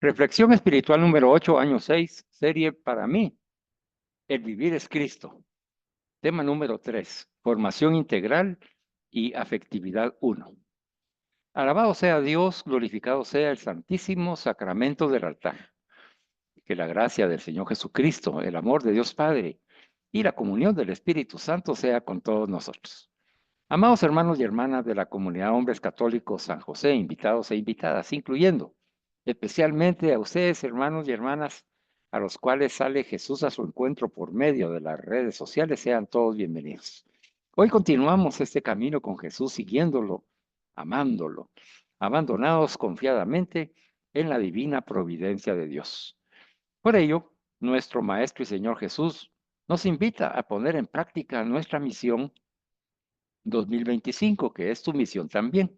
Reflexión espiritual número 8, año 6, serie para mí. El vivir es Cristo. Tema número 3, formación integral y afectividad 1. Alabado sea Dios, glorificado sea el santísimo sacramento del altar. Que la gracia del Señor Jesucristo, el amor de Dios Padre y la comunión del Espíritu Santo sea con todos nosotros. Amados hermanos y hermanas de la comunidad Hombres Católicos San José, invitados e invitadas, incluyendo especialmente a ustedes, hermanos y hermanas, a los cuales sale Jesús a su encuentro por medio de las redes sociales, sean todos bienvenidos. Hoy continuamos este camino con Jesús, siguiéndolo, amándolo, abandonados confiadamente en la divina providencia de Dios. Por ello, nuestro Maestro y Señor Jesús nos invita a poner en práctica nuestra misión 2025, que es tu misión también.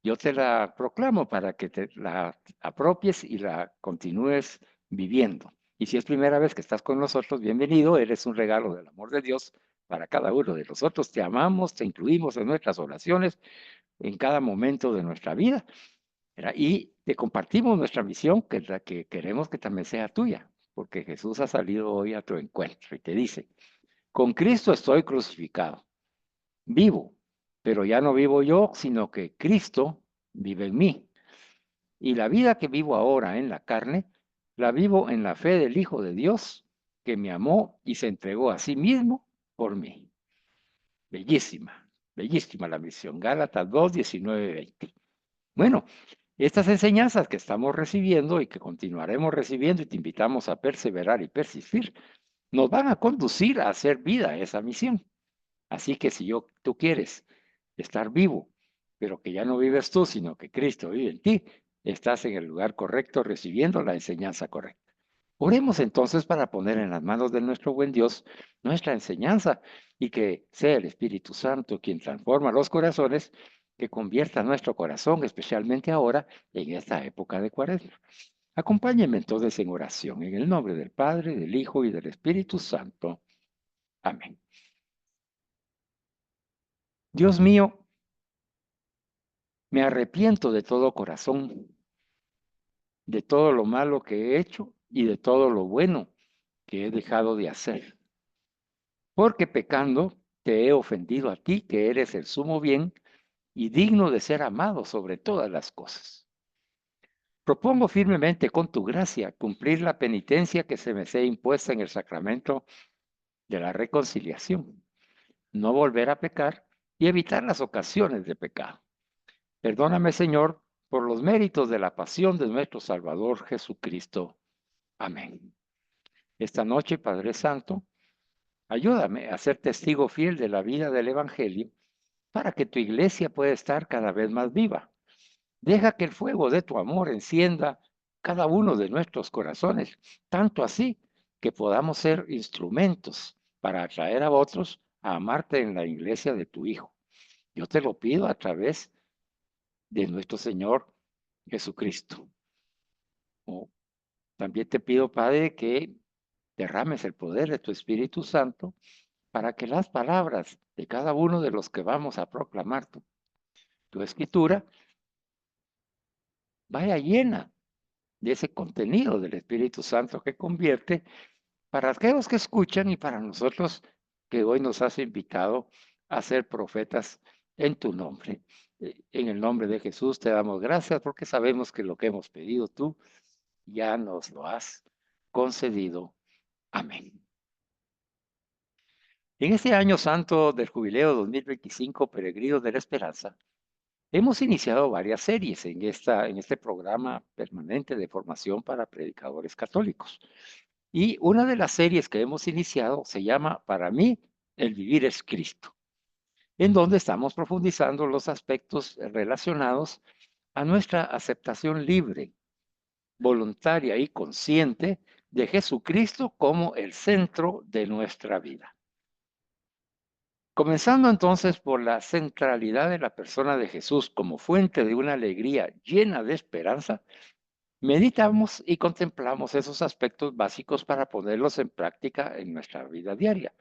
Yo te la proclamo para que te la apropies y la continúes viviendo. Y si es primera vez que estás con nosotros, bienvenido, eres un regalo del amor de Dios para cada uno de nosotros. Te amamos, te incluimos en nuestras oraciones, en cada momento de nuestra vida, ¿verdad? Y te compartimos nuestra misión, que es la que queremos que también sea tuya, porque Jesús ha salido hoy a tu encuentro y te dice, con Cristo estoy crucificado. Vivo, pero ya no vivo yo, sino que Cristo vive en mí. Y la vida que vivo ahora en la carne, la vivo en la fe del Hijo de Dios, que me amó y se entregó a sí mismo por mí. Bellísima, bellísima la misión. Gálatas 2, 19, 20. Bueno, estas enseñanzas que estamos recibiendo y que continuaremos recibiendo y te invitamos a perseverar y persistir, nos van a conducir a hacer vida esa misión. Así que si tú quieres estar vivo, pero que ya no vives tú, sino que Cristo vive en ti, estás en el lugar correcto recibiendo la enseñanza correcta. Oremos entonces para poner en las manos de nuestro buen Dios nuestra enseñanza y que sea el Espíritu Santo quien transforma los corazones, que convierta nuestro corazón, especialmente ahora en esta época de Cuaresma. Acompáñenme entonces en oración, en el nombre del Padre, del Hijo y del Espíritu Santo. Amén. Dios mío, me arrepiento de todo corazón, de todo lo malo que he hecho y de todo lo bueno que he dejado de hacer. Porque pecando te he ofendido a ti, que eres el sumo bien y digno de ser amado sobre todas las cosas. Propongo firmemente con tu gracia cumplir la penitencia que se me sea impuesta en el sacramento de la reconciliación, no volver a pecar y evitar las ocasiones de pecado. Perdóname, Señor, por los méritos de la pasión de nuestro Salvador Jesucristo. Amén. Esta noche, Padre Santo, ayúdame a ser testigo fiel de la vida del Evangelio para que tu iglesia pueda estar cada vez más viva. Deja que el fuego de tu amor encienda cada uno de nuestros corazones, tanto así que podamos ser instrumentos para atraer a otros a amarte en la iglesia de tu Hijo. Yo te lo pido a través de nuestro Señor Jesucristo. Oh, también te pido, Padre, que derrames el poder de tu Espíritu Santo para que las palabras de cada uno de los que vamos a proclamar tu escritura vaya llena de ese contenido del Espíritu Santo que convierte para aquellos que escuchan y para nosotros que hoy nos has invitado a ser profetas en tu nombre. En el nombre de Jesús te damos gracias porque sabemos que lo que hemos pedido tú ya nos lo has concedido. Amén. En este año santo del jubileo 2025, Peregrinos de la Esperanza, hemos iniciado varias series en este programa permanente de formación para predicadores católicos. Y una de las series que hemos iniciado se llama, para mí, El vivir es Cristo, en donde estamos profundizando los aspectos relacionados a nuestra aceptación libre, voluntaria y consciente de Jesucristo como el centro de nuestra vida. Comenzando entonces por la centralidad de la persona de Jesús como fuente de una alegría llena de esperanza, meditamos y contemplamos esos aspectos básicos para ponerlos en práctica en nuestra vida diaria.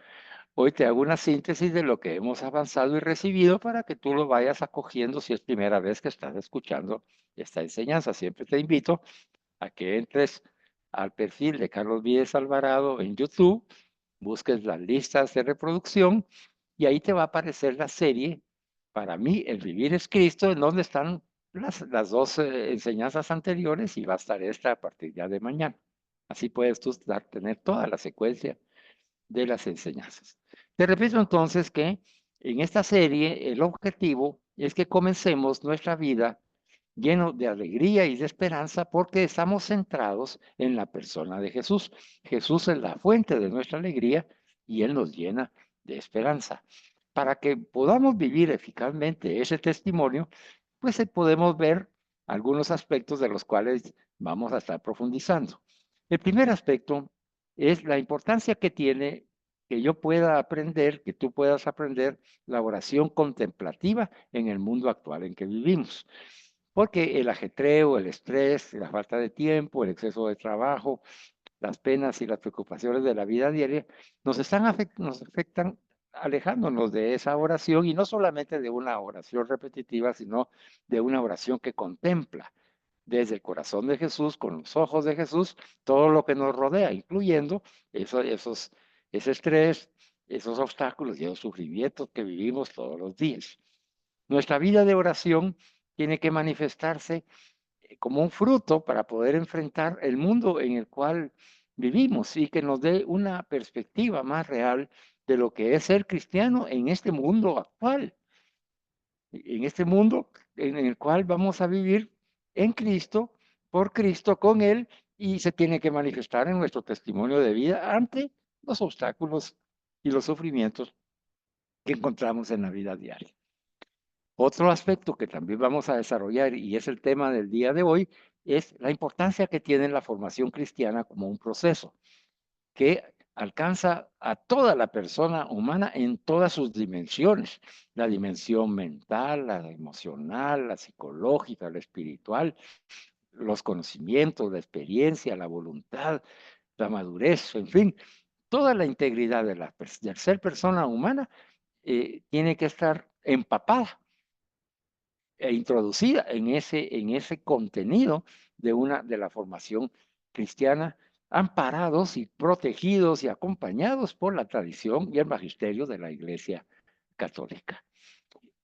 Hoy te hago una síntesis de lo que hemos avanzado y recibido para que tú lo vayas acogiendo si es primera vez que estás escuchando esta enseñanza. Siempre te invito a que entres al perfil de Carlos Vives Alvarado en YouTube, busques las listas de reproducción y ahí te va a aparecer la serie. Para mí, El Vivir es Cristo, en donde están las dos enseñanzas anteriores y va a estar esta a partir ya de mañana. Así puedes tú tener toda la secuencia de las enseñanzas. Te repito entonces que en esta serie el objetivo es que comencemos nuestra vida lleno de alegría y de esperanza porque estamos centrados en la persona de Jesús. Jesús es la fuente de nuestra alegría y Él nos llena de esperanza. Para que podamos vivir eficazmente ese testimonio, pues podemos ver algunos aspectos de los cuales vamos a estar profundizando. El primer aspecto es la importancia que tiene que yo pueda aprender, que tú puedas aprender la oración contemplativa en el mundo actual en que vivimos. Porque el ajetreo, el estrés, la falta de tiempo, el exceso de trabajo, las penas y las preocupaciones de la vida diaria nos afectan alejándonos de esa oración y no solamente de una oración repetitiva, sino de una oración que contempla desde el corazón de Jesús, con los ojos de Jesús, todo lo que nos rodea, incluyendo ese estrés, esos obstáculos y esos sufrimientos que vivimos todos los días. Nuestra vida de oración tiene que manifestarse como un fruto para poder enfrentar el mundo en el cual vivimos y que nos dé una perspectiva más real de lo que es ser cristiano en este mundo actual, en este mundo en el cual vamos a vivir en Cristo, por Cristo, con Él, y se tiene que manifestar en nuestro testimonio de vida ante los obstáculos y los sufrimientos que encontramos en la vida diaria. Otro aspecto que también vamos a desarrollar, y es el tema del día de hoy, es la importancia que tiene la formación cristiana como un proceso que alcanza a toda la persona humana en todas sus dimensiones, la dimensión mental, la emocional, la psicológica, la espiritual, los conocimientos, la experiencia, la voluntad, la madurez, en fin, toda la integridad del ser persona humana tiene que estar empapada e introducida en ese contenido de la formación cristiana, amparados y protegidos y acompañados por la tradición y el magisterio de la Iglesia Católica.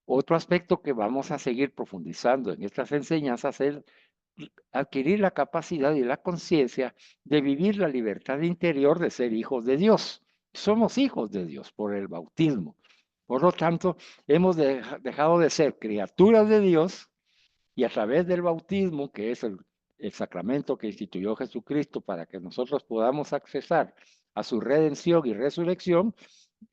Otro aspecto que vamos a seguir profundizando en estas enseñanzas es adquirir la capacidad y la conciencia de vivir la libertad interior de ser hijos de Dios. Somos hijos de Dios por el bautismo. Por lo tanto, hemos dejado de ser criaturas de Dios y a través del bautismo, que es el sacramento que instituyó Jesucristo para que nosotros podamos accesar a su redención y resurrección,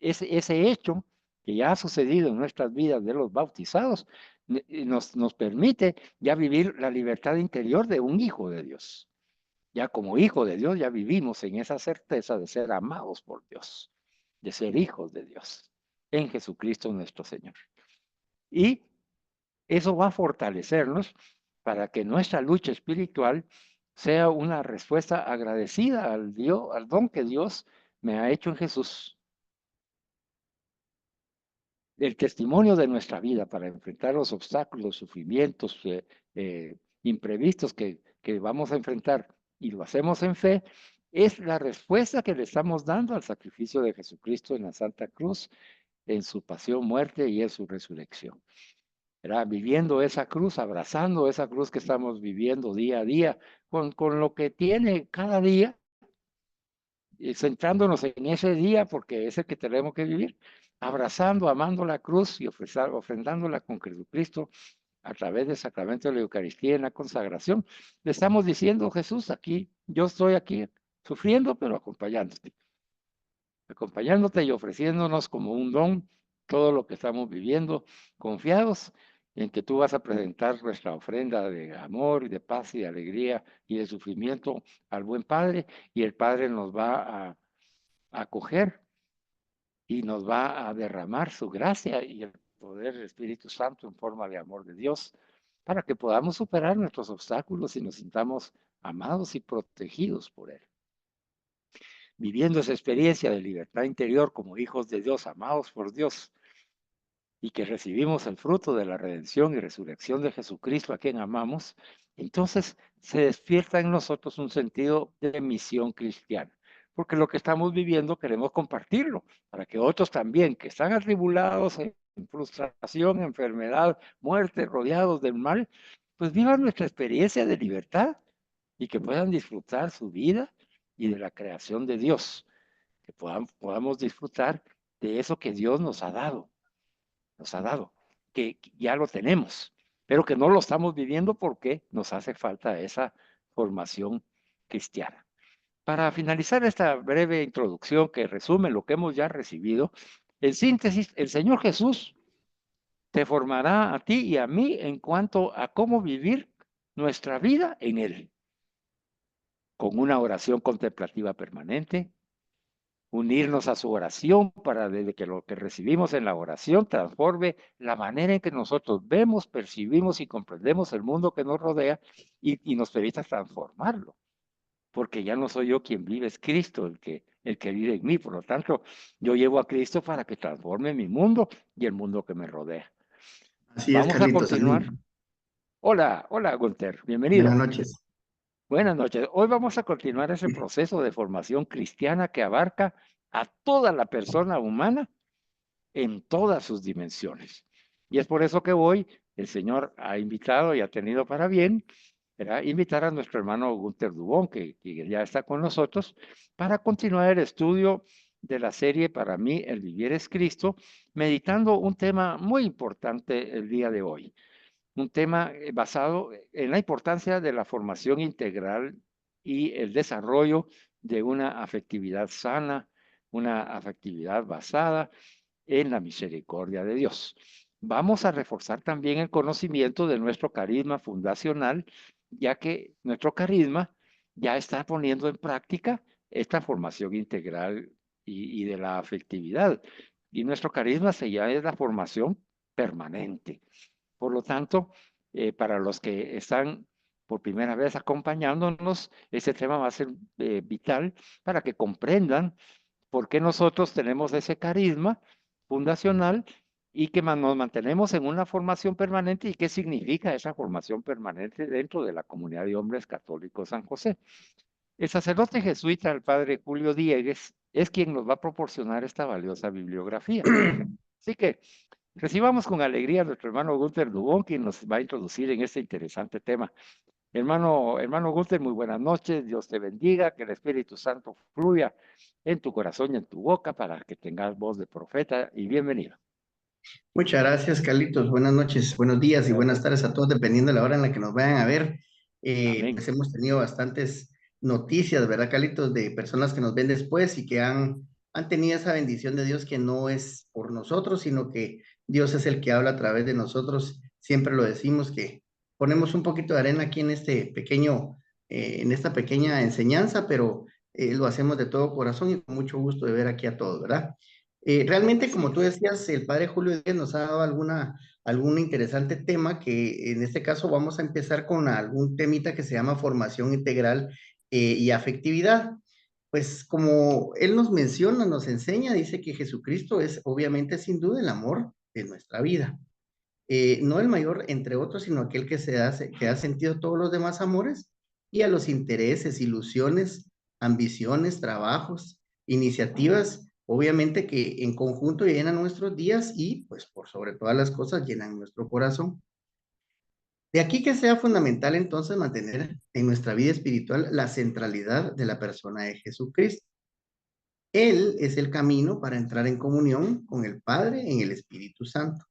ese hecho que ya ha sucedido en nuestras vidas de los bautizados, nos permite ya vivir la libertad interior de un hijo de Dios. Ya como hijo de Dios ya vivimos en esa certeza de ser amados por Dios, de ser hijos de Dios, en Jesucristo nuestro Señor. Y eso va a fortalecernos para que nuestra lucha espiritual sea una respuesta agradecida al don que Dios me ha hecho en Jesús. El testimonio de nuestra vida para enfrentar los obstáculos, sufrimientos imprevistos que vamos a enfrentar y lo hacemos en fe, es la respuesta que le estamos dando al sacrificio de Jesucristo en la Santa Cruz, en su pasión, muerte y en su resurrección. ¿Verdad? Viviendo esa cruz, abrazando esa cruz que estamos viviendo día a día, con lo que tiene cada día, centrándonos en ese día, porque es el que tenemos que vivir, abrazando, amando la cruz y ofrendándola con Jesucristo a través del sacramento de la Eucaristía en la consagración. Le estamos diciendo, Jesús, aquí, yo estoy aquí sufriendo, pero acompañándote y ofreciéndonos como un don todo lo que estamos viviendo, confiados en que tú vas a presentar nuestra ofrenda de amor y de paz y de alegría y de sufrimiento al buen Padre, y el Padre nos va a acoger y nos va a derramar su gracia y el poder del Espíritu Santo en forma de amor de Dios para que podamos superar nuestros obstáculos y nos sintamos amados y protegidos por Él. Viviendo esa experiencia de libertad interior como hijos de Dios, amados por Dios, y que recibimos el fruto de la redención y resurrección de Jesucristo, a quien amamos, entonces se despierta en nosotros un sentido de misión cristiana, porque lo que estamos viviendo queremos compartirlo, para que otros también, que están atribulados en frustración, enfermedad, muerte, rodeados del mal, pues vivan nuestra experiencia de libertad y que puedan disfrutar su vida y de la creación de Dios, que podamos disfrutar de eso que Dios nos ha dado, que ya lo tenemos, pero que no lo estamos viviendo porque nos hace falta esa formación cristiana. Para finalizar esta breve introducción que resume lo que hemos ya recibido, en síntesis, el Señor Jesús te formará a ti y a mí en cuanto a cómo vivir nuestra vida en Él, con una oración contemplativa permanente, unirnos a su oración para desde que lo que recibimos en la oración transforme la manera en que nosotros vemos, percibimos y comprendemos el mundo que nos rodea y nos permita transformarlo, porque ya no soy yo quien vive, es Cristo el que vive en mí. Por lo tanto, yo llevo a Cristo para que transforme mi mundo y el mundo que me rodea. Así es, Vamos a Carlitos. continuar. Amén. Hola, hola, Gunther, Buenas bienvenido. noches. Buenas noches. Hoy vamos a continuar ese proceso de formación cristiana que abarca a toda la persona humana en todas sus dimensiones. Y es por eso que hoy el Señor ha invitado y ha tenido para bien, ¿verdad?, invitar a nuestro hermano Gunther Dubón, que ya está con nosotros, para continuar el estudio de la serie Para mí el vivir es Cristo, meditando un tema muy importante el día de hoy. Un tema basado en la importancia de la formación integral y el desarrollo de una afectividad sana, una afectividad basada en la misericordia de Dios. Vamos a reforzar también el conocimiento de nuestro carisma fundacional, ya que nuestro carisma ya está poniendo en práctica esta formación integral y de la afectividad. Y nuestro carisma se llama es la formación permanente. Por lo tanto, para los que están por primera vez acompañándonos, ese tema va a ser vital para que comprendan por qué nosotros tenemos ese carisma fundacional y que nos mantenemos en una formación permanente y qué significa esa formación permanente dentro de la comunidad de hombres católicos San José. El sacerdote jesuita, el padre Julio Diegues, es quien nos va a proporcionar esta valiosa bibliografía. Así que recibamos con alegría a nuestro hermano Gunther Dubón, quien nos va a introducir en este interesante tema. Hermano Gunther, muy buenas noches, Dios te bendiga, que el Espíritu Santo fluya en tu corazón y en tu boca para que tengas voz de profeta y bienvenido. Muchas gracias, Carlitos. Buenas noches, buenos días y buenas tardes a todos, dependiendo de la hora en la que nos vayan a ver. Amén. Pues hemos tenido bastantes noticias, ¿verdad, Carlitos? De personas que nos ven después y que han tenido esa bendición de Dios que no es por nosotros, sino que Dios es el que habla a través de nosotros. Siempre lo decimos que ponemos un poquito de arena aquí en este pequeño, en esta pequeña enseñanza, pero lo hacemos de todo corazón y con mucho gusto de ver aquí a todos, ¿verdad? Realmente, Así como tú es. decías, el padre Julio Díaz nos ha dado algún interesante tema que en este caso vamos a empezar con algún temita que se llama formación integral y afectividad. Pues como él nos menciona, nos enseña, dice que Jesucristo es obviamente sin duda el amor de nuestra vida. No el mayor entre otros, sino aquel que ha sentido todos los demás amores y a los intereses, ilusiones, ambiciones, trabajos, iniciativas, obviamente que en conjunto llenan nuestros días y pues por sobre todas las cosas llenan nuestro corazón. De aquí que sea fundamental entonces mantener en nuestra vida espiritual la centralidad de la persona de Jesucristo. Él es el camino para entrar en comunión con el Padre en el Espíritu Santo.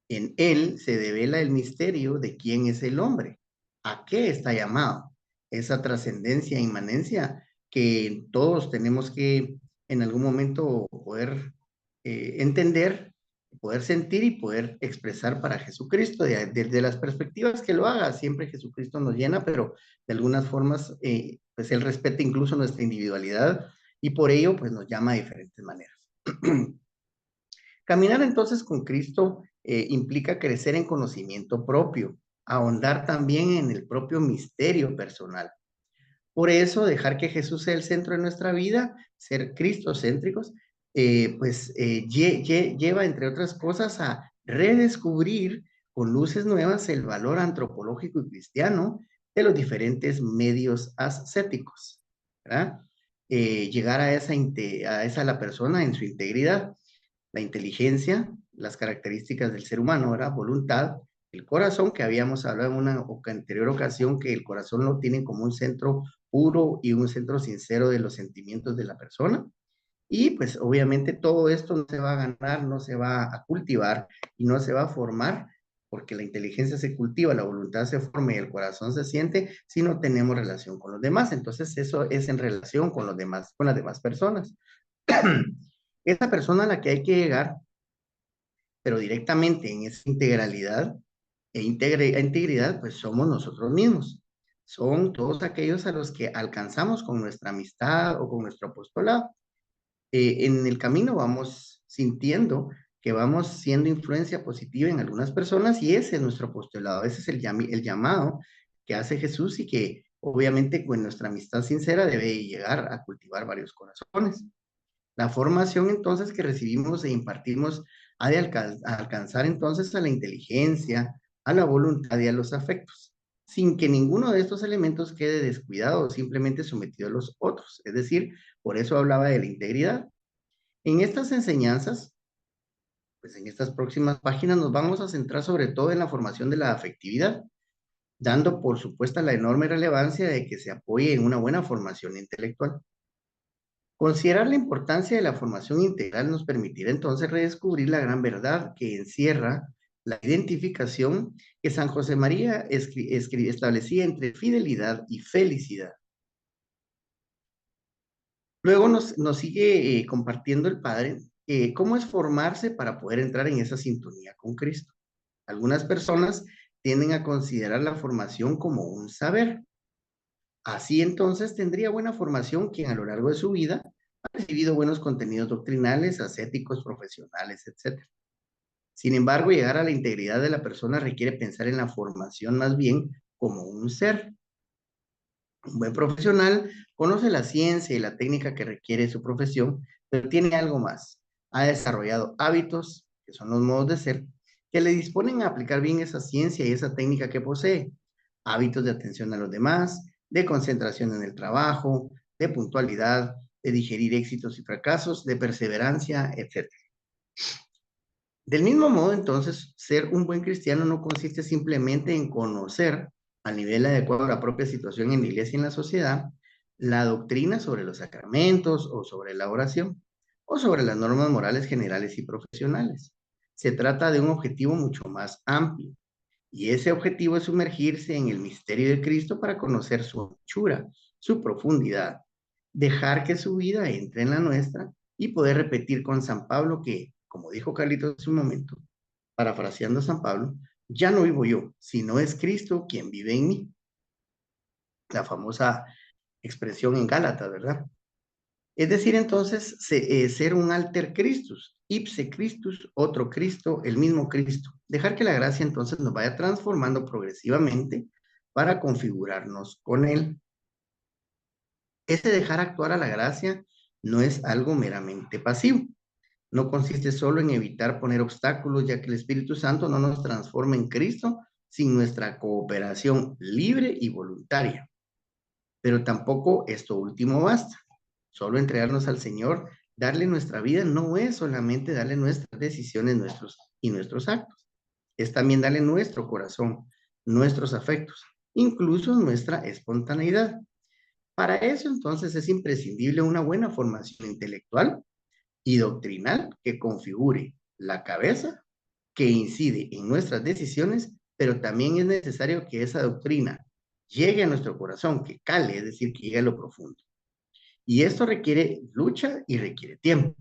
En él se devela el misterio de quién es el hombre, a qué está llamado, esa trascendencia, inmanencia que todos tenemos que en algún momento poder entender, poder sentir y poder expresar para Jesucristo, desde las perspectivas que lo haga. Siempre Jesucristo nos llena, pero de algunas formas, pues Él respeta incluso nuestra individualidad y por ello, pues nos llama de diferentes maneras. Caminar entonces con Cristo implica crecer en conocimiento propio, ahondar también en el propio misterio personal. Por eso, dejar que Jesús sea el centro de nuestra vida, ser cristocéntricos, lleva, entre otras cosas, a redescubrir con luces nuevas el valor antropológico y cristiano de los diferentes medios ascéticos, ¿verdad? Llegar a esa la persona en su integridad, la inteligencia, las características del ser humano, ¿verdad? Voluntad, el corazón, que habíamos hablado en una anterior ocasión, que el corazón lo tiene como un centro puro y un centro sincero de los sentimientos de la persona. Y pues obviamente todo esto no se va a ganar, no se va a cultivar y no se va a formar, porque la inteligencia se cultiva, la voluntad se forma y el corazón se siente si no tenemos relación con los demás. Entonces eso es en relación con los demás, con las demás personas. Esa persona a la que hay que llegar, pero directamente en esa integralidad integridad, pues somos nosotros mismos. Son todos aquellos a los que alcanzamos con nuestra amistad o con nuestro apostolado. En el camino vamos sintiendo que vamos siendo influencia positiva en algunas personas y ese es nuestro apostolado, ese es el llamado que hace Jesús y que obviamente con nuestra amistad sincera debe llegar a cultivar varios corazones. La formación entonces que recibimos e impartimos ha de alcanzar entonces a la inteligencia, a la voluntad y a los afectos, sin que ninguno de estos elementos quede descuidado o simplemente sometido a los otros. Es decir, por eso hablaba de la integridad. En estas enseñanzas, pues en estas próximas páginas nos vamos a centrar sobre todo en la formación de la afectividad, dando por supuesta la enorme relevancia de que se apoye en una buena formación intelectual. Considerar la importancia de la formación integral nos permitirá entonces redescubrir la gran verdad que encierra la identificación que San José María establecía entre fidelidad y felicidad. Luego nos sigue compartiendo el Padre cómo es formarse para poder entrar en esa sintonía con Cristo. Algunas personas tienden a considerar la formación como un saber. Así entonces tendría buena formación quien a lo largo de su vida ha recibido buenos contenidos doctrinales, ascéticos, profesionales, etc. Sin embargo, llegar a la integridad de la persona requiere pensar en la formación más bien como un ser. Un buen profesional conoce la ciencia y la técnica que requiere su profesión, pero tiene algo más. Ha desarrollado hábitos, que son los modos de ser, que le disponen a aplicar bien esa ciencia y esa técnica que posee. Hábitos de atención a los demás, de concentración en el trabajo, de puntualidad, de digerir éxitos y fracasos, de perseverancia, etc. Del mismo modo, entonces, ser un buen cristiano no consiste simplemente en conocer a nivel adecuado a la propia situación en la iglesia y en la sociedad, la doctrina sobre los sacramentos o sobre la oración o sobre las normas morales generales y profesionales. Se trata de un objetivo mucho más amplio y ese objetivo es sumergirse en el misterio de Cristo para conocer su anchura, su profundidad, dejar que su vida entre en la nuestra y poder repetir con San Pablo que, como dijo Carlitos hace un momento, parafraseando a San Pablo, ya no vivo yo, sino es Cristo quien vive en mí. La famosa expresión en Gálatas, ¿verdad? Es decir, entonces, ser un alter Christus, ipse Christus, otro Cristo, el mismo Cristo. Dejar que la gracia entonces nos vaya transformando progresivamente para configurarnos con Él. Ese dejar actuar a la gracia no es algo meramente pasivo. No consiste solo en evitar poner obstáculos, ya que el Espíritu Santo no nos transforma en Cristo sin nuestra cooperación libre y voluntaria. Pero tampoco esto último basta. Solo entregarnos al Señor, darle nuestra vida, no es solamente darle nuestras decisiones nuestros actos. Es también darle nuestro corazón, nuestros afectos, incluso nuestra espontaneidad. Para eso entonces es imprescindible una buena formación intelectual y doctrinal que configure la cabeza, que incide en nuestras decisiones, pero también es necesario que esa doctrina llegue a nuestro corazón, que cale, es decir, que llegue a lo profundo. Y esto requiere lucha y requiere tiempo.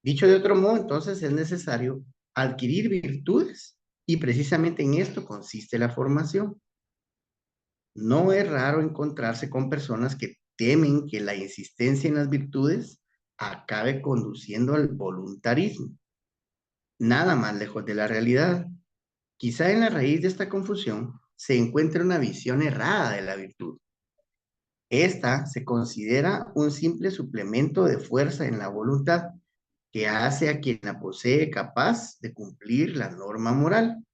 Dicho de otro modo, entonces es necesario adquirir virtudes y precisamente en esto consiste la formación. No es raro encontrarse con personas que temen que la insistencia en las virtudes acabe conduciendo al voluntarismo. Nada más lejos de la realidad. Quizá en la raíz de esta confusión se encuentre una visión errada de la virtud. Esta se considera un simple suplemento de fuerza en la voluntad que hace a quien la posee capaz de cumplir la norma moral,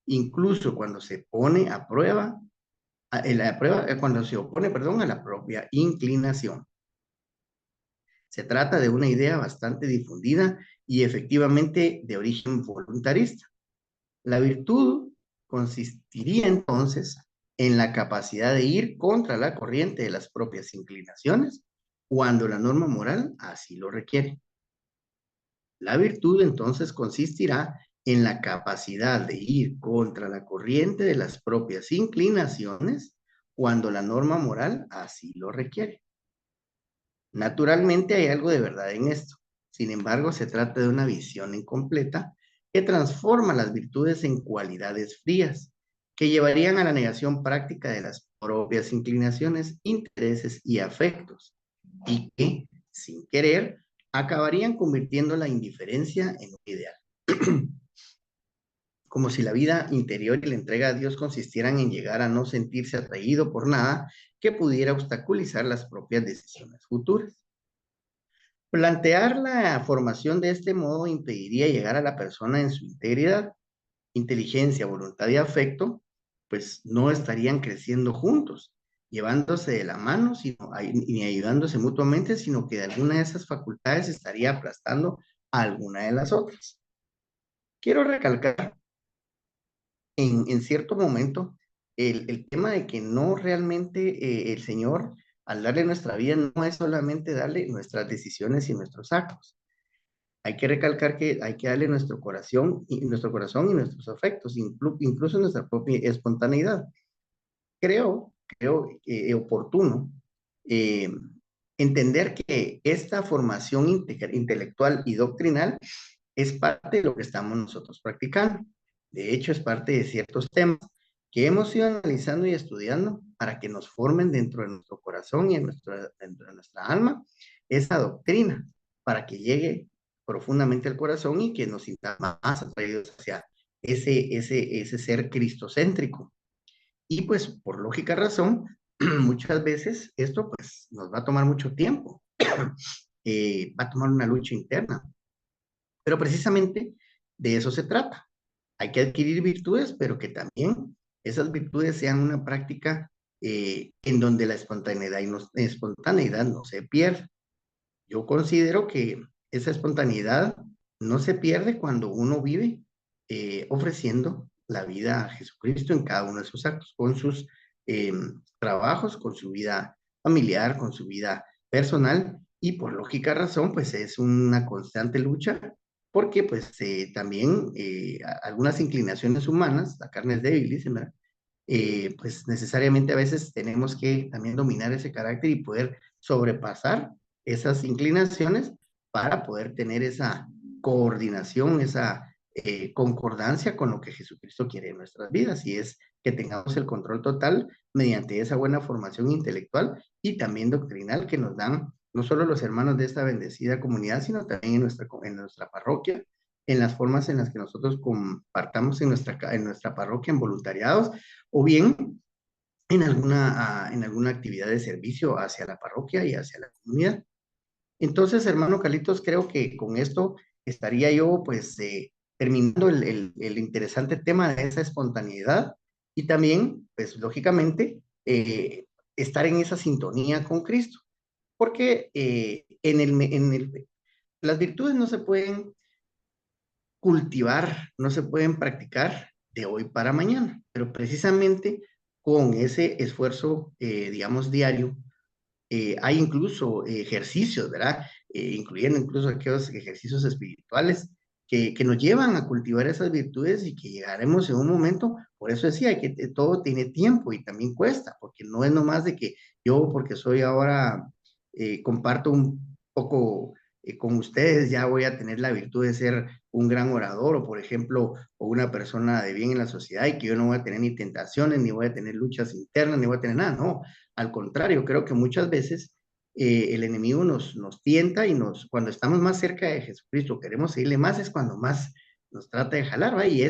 incluso cuando se pone a prueba La prueba, cuando se opone, perdón, a la propia inclinación. Se trata de una idea bastante difundida y efectivamente de origen voluntarista. La virtud consistiría entonces en la capacidad de ir contra la corriente de las propias inclinaciones cuando la norma moral así lo requiere. La virtud entonces consistirá en la capacidad de ir contra la corriente de las propias inclinaciones cuando la norma moral así lo requiere. Naturalmente hay algo de verdad en esto. Sin embargo, se trata de una visión incompleta que transforma las virtudes en cualidades frías, que llevarían a la negación práctica de las propias inclinaciones, intereses y afectos, y que, sin querer, acabarían convirtiendo la indiferencia en un ideal. Como si la vida interior y la entrega a Dios consistieran en llegar a no sentirse atraído por nada que pudiera obstaculizar las propias decisiones futuras. Plantear la formación de este modo impediría llegar a la persona en su integridad, inteligencia, voluntad y afecto, pues no estarían creciendo juntos, llevándose de la mano ni ayudándose mutuamente, sino que de alguna de esas facultades estaría aplastando a alguna de las otras. Quiero recalcar en cierto momento el tema de que no realmente el Señor, al darle nuestra vida, no es solamente darle nuestras decisiones y nuestros actos. Hay que recalcar que hay que darle nuestro corazón y nuestros afectos, incluso nuestra propia espontaneidad. Creo oportuno eh, entender que esta formación intelectual y doctrinal es parte de lo que estamos nosotros practicando. De hecho, es parte de ciertos temas que hemos ido analizando y estudiando para que nos formen dentro de nuestro corazón y dentro de nuestra alma esa doctrina, para que llegue profundamente al corazón y que nos sintamos más atraídos hacia ese ser cristocéntrico. Y pues, por lógica razón, muchas veces esto pues nos va a tomar mucho tiempo, va a tomar una lucha interna, pero precisamente de eso se trata. Hay que adquirir virtudes, pero que también esas virtudes sean una práctica en donde la espontaneidad no se pierda. Yo considero que esa espontaneidad no se pierde cuando uno vive ofreciendo la vida a Jesucristo en cada uno de sus actos, con sus eh, trabajos, con su vida familiar, con su vida personal, y por lógica razón, pues es una constante lucha, porque pues también algunas inclinaciones humanas, la carne es débil, dicen, ¿verdad? Pues necesariamente a veces tenemos que también dominar ese carácter y poder sobrepasar esas inclinaciones para poder tener esa coordinación, esa concordancia con lo que Jesucristo quiere en nuestras vidas, y es que tengamos el control total mediante esa buena formación intelectual y también doctrinal que nos dan no solo los hermanos de esta bendecida comunidad, sino también en nuestra parroquia, en las formas en las que nosotros compartamos en nuestra parroquia en voluntariados, o bien en alguna actividad de servicio hacia la parroquia y hacia la comunidad. Entonces, hermano Carlitos, creo que con esto estaría yo pues terminando el interesante tema de esa espontaneidad y también, pues lógicamente, estar en esa sintonía con Cristo, porque las virtudes no se pueden cultivar, no se pueden practicar de hoy para mañana, pero precisamente con ese esfuerzo, digamos, diario, hay incluso ejercicios, ¿verdad? Incluyendo incluso aquellos ejercicios espirituales que nos llevan a cultivar esas virtudes y que llegaremos en un momento, por eso decía que todo tiene tiempo y también cuesta, porque no es nomás de que yo, porque soy ahora, comparto un poco con ustedes, ya voy a tener la virtud de ser un gran orador o, por ejemplo, o una persona de bien en la sociedad y que yo no voy a tener ni tentaciones, ni voy a tener luchas internas, ni voy a tener nada, no. Al contrario, creo que muchas veces el enemigo nos tienta y cuando estamos más cerca de Jesucristo, queremos seguirle más, es cuando más nos trata de jalar, ¿va? Y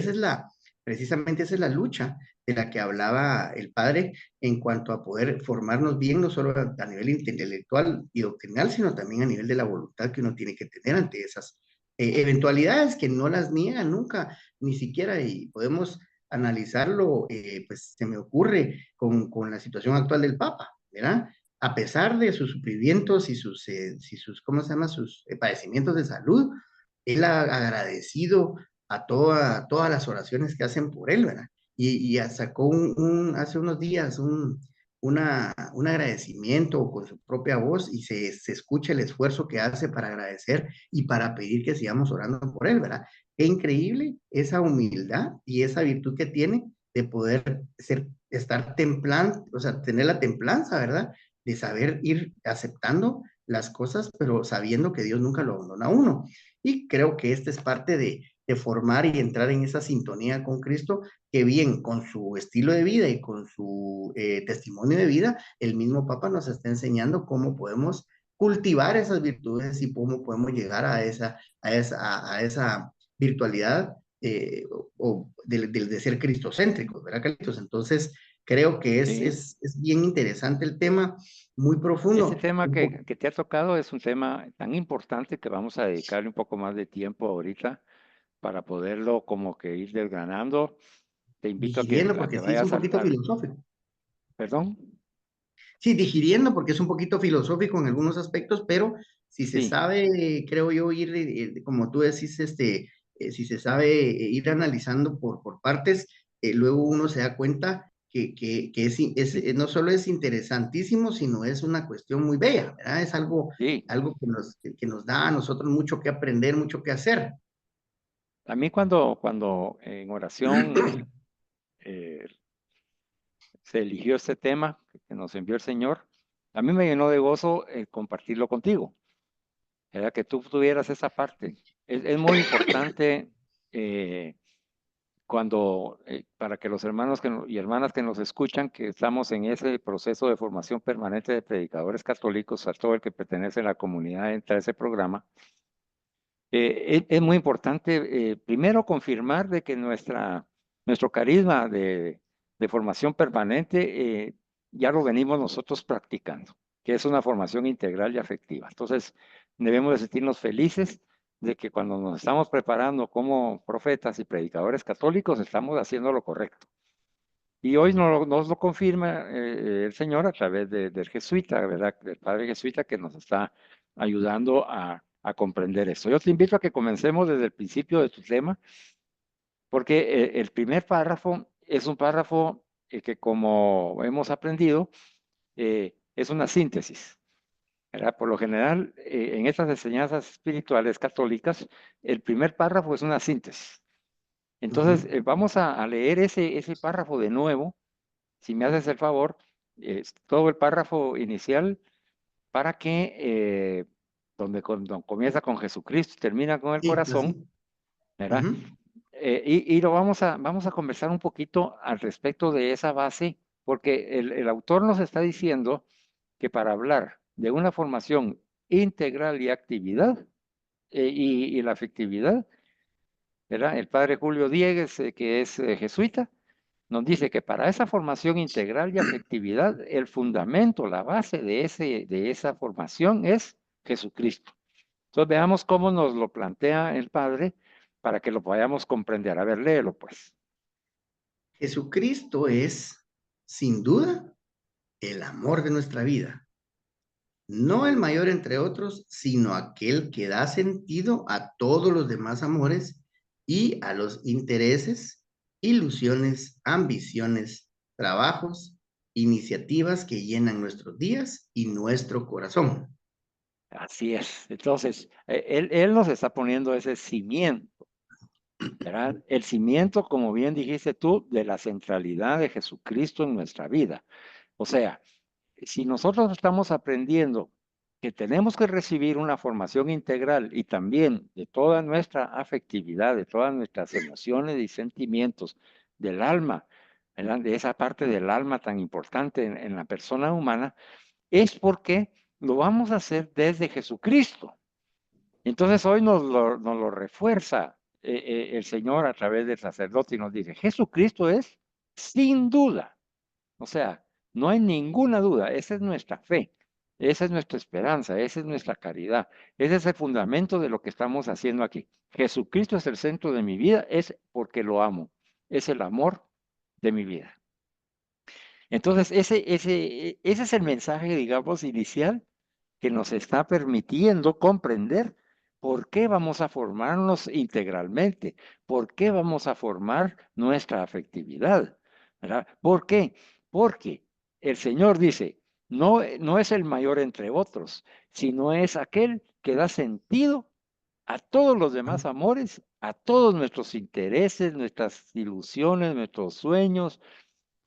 precisamente esa es la lucha de la que hablaba el Padre en cuanto a poder formarnos bien, no solo a nivel intelectual y doctrinal, sino también a nivel de la voluntad que uno tiene que tener ante esas eventualidades que no las niega nunca, ni siquiera, y podemos analizarlo, pues se me ocurre con la situación actual del Papa, ¿verdad? A pesar de sus sufrimientos y sus ¿cómo se llama? Sus padecimientos de salud, él ha agradecido a todas las oraciones que hacen por él, ¿verdad? Y sacó hace unos días un agradecimiento con su propia voz y se escucha el esfuerzo que hace para agradecer y para pedir que sigamos orando por él, ¿verdad? Qué increíble esa humildad y esa virtud que tiene de poder estar templante, o sea, tener la templanza, ¿verdad? De saber ir aceptando las cosas, pero sabiendo que Dios nunca lo abandona a uno. Y creo que esta es parte de formar y entrar en esa sintonía con Cristo, que bien con su estilo de vida y con su testimonio de vida, el mismo Papa nos está enseñando cómo podemos cultivar esas virtudes y cómo podemos llegar a esa virtualidad de ser cristocéntricos, ¿verdad, Carlitos? Entonces, creo que Sí. es bien interesante el tema, muy Ese profundo. tema que te ha tocado es un tema tan importante que vamos a dedicarle un poco más de tiempo ahorita para poderlo como que ir desgranando. Te invito Digiriendo, a porque que sí es un vayas poquito filosófico. ¿perdón? Sí, digiriendo, porque es un poquito filosófico en algunos aspectos, pero si se Sí, sabe, creo yo, como tú decís, si se sabe ir analizando por partes, luego uno se da cuenta que no solo es interesantísimo, sino es una cuestión muy bella, ¿verdad? Es sí. algo que nos da a nosotros mucho que aprender, mucho que hacer. A mí cuando en oración eh, se eligió este tema que nos envió el Señor, a mí me llenó de gozo compartirlo contigo. Era que tú tuvieras esa parte. Es muy importante eh, para que los hermanos y hermanas que nos escuchan, que estamos en ese proceso de formación permanente de predicadores católicos, a todo el que pertenece a la comunidad entra a ese programa, es muy importante primero confirmar de que nuestro carisma de formación permanente ya lo venimos nosotros practicando, que es una formación integral y afectiva. Entonces, debemos de sentirnos felices de que cuando nos estamos preparando como profetas y predicadores católicos, estamos haciendo lo correcto. Y hoy nos lo confirma el Señor a través del jesuita, ¿verdad? Del padre jesuita que nos está ayudando a comprender esto. Yo te invito a que comencemos desde el principio de tu tema, porque el primer párrafo es un párrafo que, como hemos aprendido, es una síntesis, ¿verdad? Por lo general, en estas enseñanzas espirituales católicas, el primer párrafo es una síntesis. Entonces, Ujú. vamos a leer ese párrafo de nuevo, si me haces el favor, todo el párrafo inicial para que, donde comienza con Jesucristo, termina con el Sí, corazón, así. ¿verdad? Ujú. Y lo vamos a conversar un poquito al respecto de esa base, porque el autor nos está diciendo que para hablar de una formación integral y actividad, y la afectividad, ¿verdad? El padre Julio Diegues, que es jesuita, nos dice que para esa formación integral y afectividad, el fundamento, la base de esa formación es Jesucristo. Entonces veamos cómo nos lo plantea el Padre para que lo podamos comprender. A ver, léelo pues. Jesucristo es, sin duda, el amor de nuestra vida. No el mayor entre otros, sino aquel que da sentido a todos los demás amores y a los intereses, ilusiones, ambiciones, trabajos, iniciativas que llenan nuestros días y nuestro corazón. Así es. Entonces, él nos está poniendo ese cimiento, ¿verdad? El cimiento, como bien dijiste tú, de la centralidad de Jesucristo en nuestra vida. O sea, si nosotros estamos aprendiendo que tenemos que recibir una formación integral y también de toda nuestra afectividad, de todas nuestras emociones y sentimientos del alma, ¿verdad? De esa parte del alma tan importante en la persona humana, es porque lo vamos a hacer desde Jesucristo. Entonces hoy nos lo refuerza el Señor a través del sacerdote y nos dice, Jesucristo es sin duda. O sea, no hay ninguna duda, esa es nuestra fe, esa es nuestra esperanza, esa es nuestra caridad, ese es el fundamento de lo que estamos haciendo aquí. Jesucristo es el centro de mi vida, es porque lo amo. es el amor de mi vida. Entonces, ese es el mensaje, digamos, inicial que nos está permitiendo comprender por qué vamos a formarnos integralmente, por qué vamos a formar nuestra afectividad, ¿verdad? ¿Por qué? Porque el Señor dice, no es el mayor entre otros, sino es aquel que da sentido a todos los demás amores, a todos nuestros intereses, nuestras ilusiones, nuestros sueños,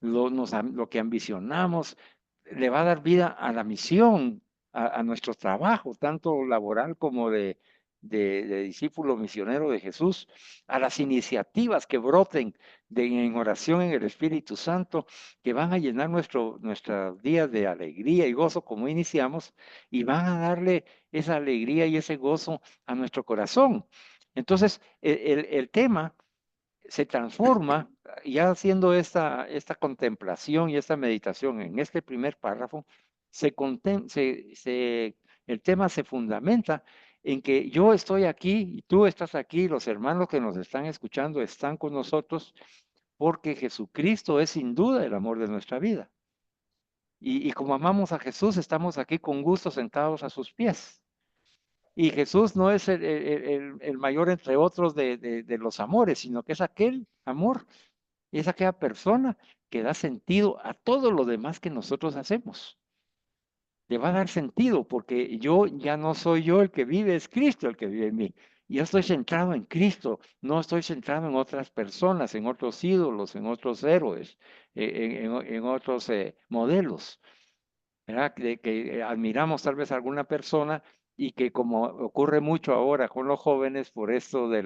lo que ambicionamos, le va a dar vida a la misión, a nuestro trabajo, tanto laboral como de discípulo misionero de Jesús, a las iniciativas que broten en oración en el Espíritu Santo, que van a llenar nuestros días de alegría y gozo como iniciamos, y van a darle esa alegría y ese gozo a nuestro corazón. Entonces, el tema se transforma, ya haciendo esta contemplación y esta meditación en este primer párrafo, el tema se fundamenta en que yo estoy aquí y tú estás aquí, los hermanos que nos están escuchando están con nosotros, porque Jesucristo es sin duda el amor de nuestra vida. Y como amamos a Jesús, estamos aquí con gusto sentados a sus pies. Y Jesús no es el mayor entre otros de los amores, sino que es aquel amor, es aquella persona que da sentido a todo lo demás que nosotros hacemos. Le va a dar sentido porque yo ya no soy yo el que vive, es Cristo el que vive en mí. Yo estoy centrado en Cristo, no estoy centrado en otras personas, en otros ídolos, en otros héroes, en otros modelos, ¿verdad? Que admiramos tal vez a alguna persona y que como ocurre mucho ahora con los jóvenes por esto de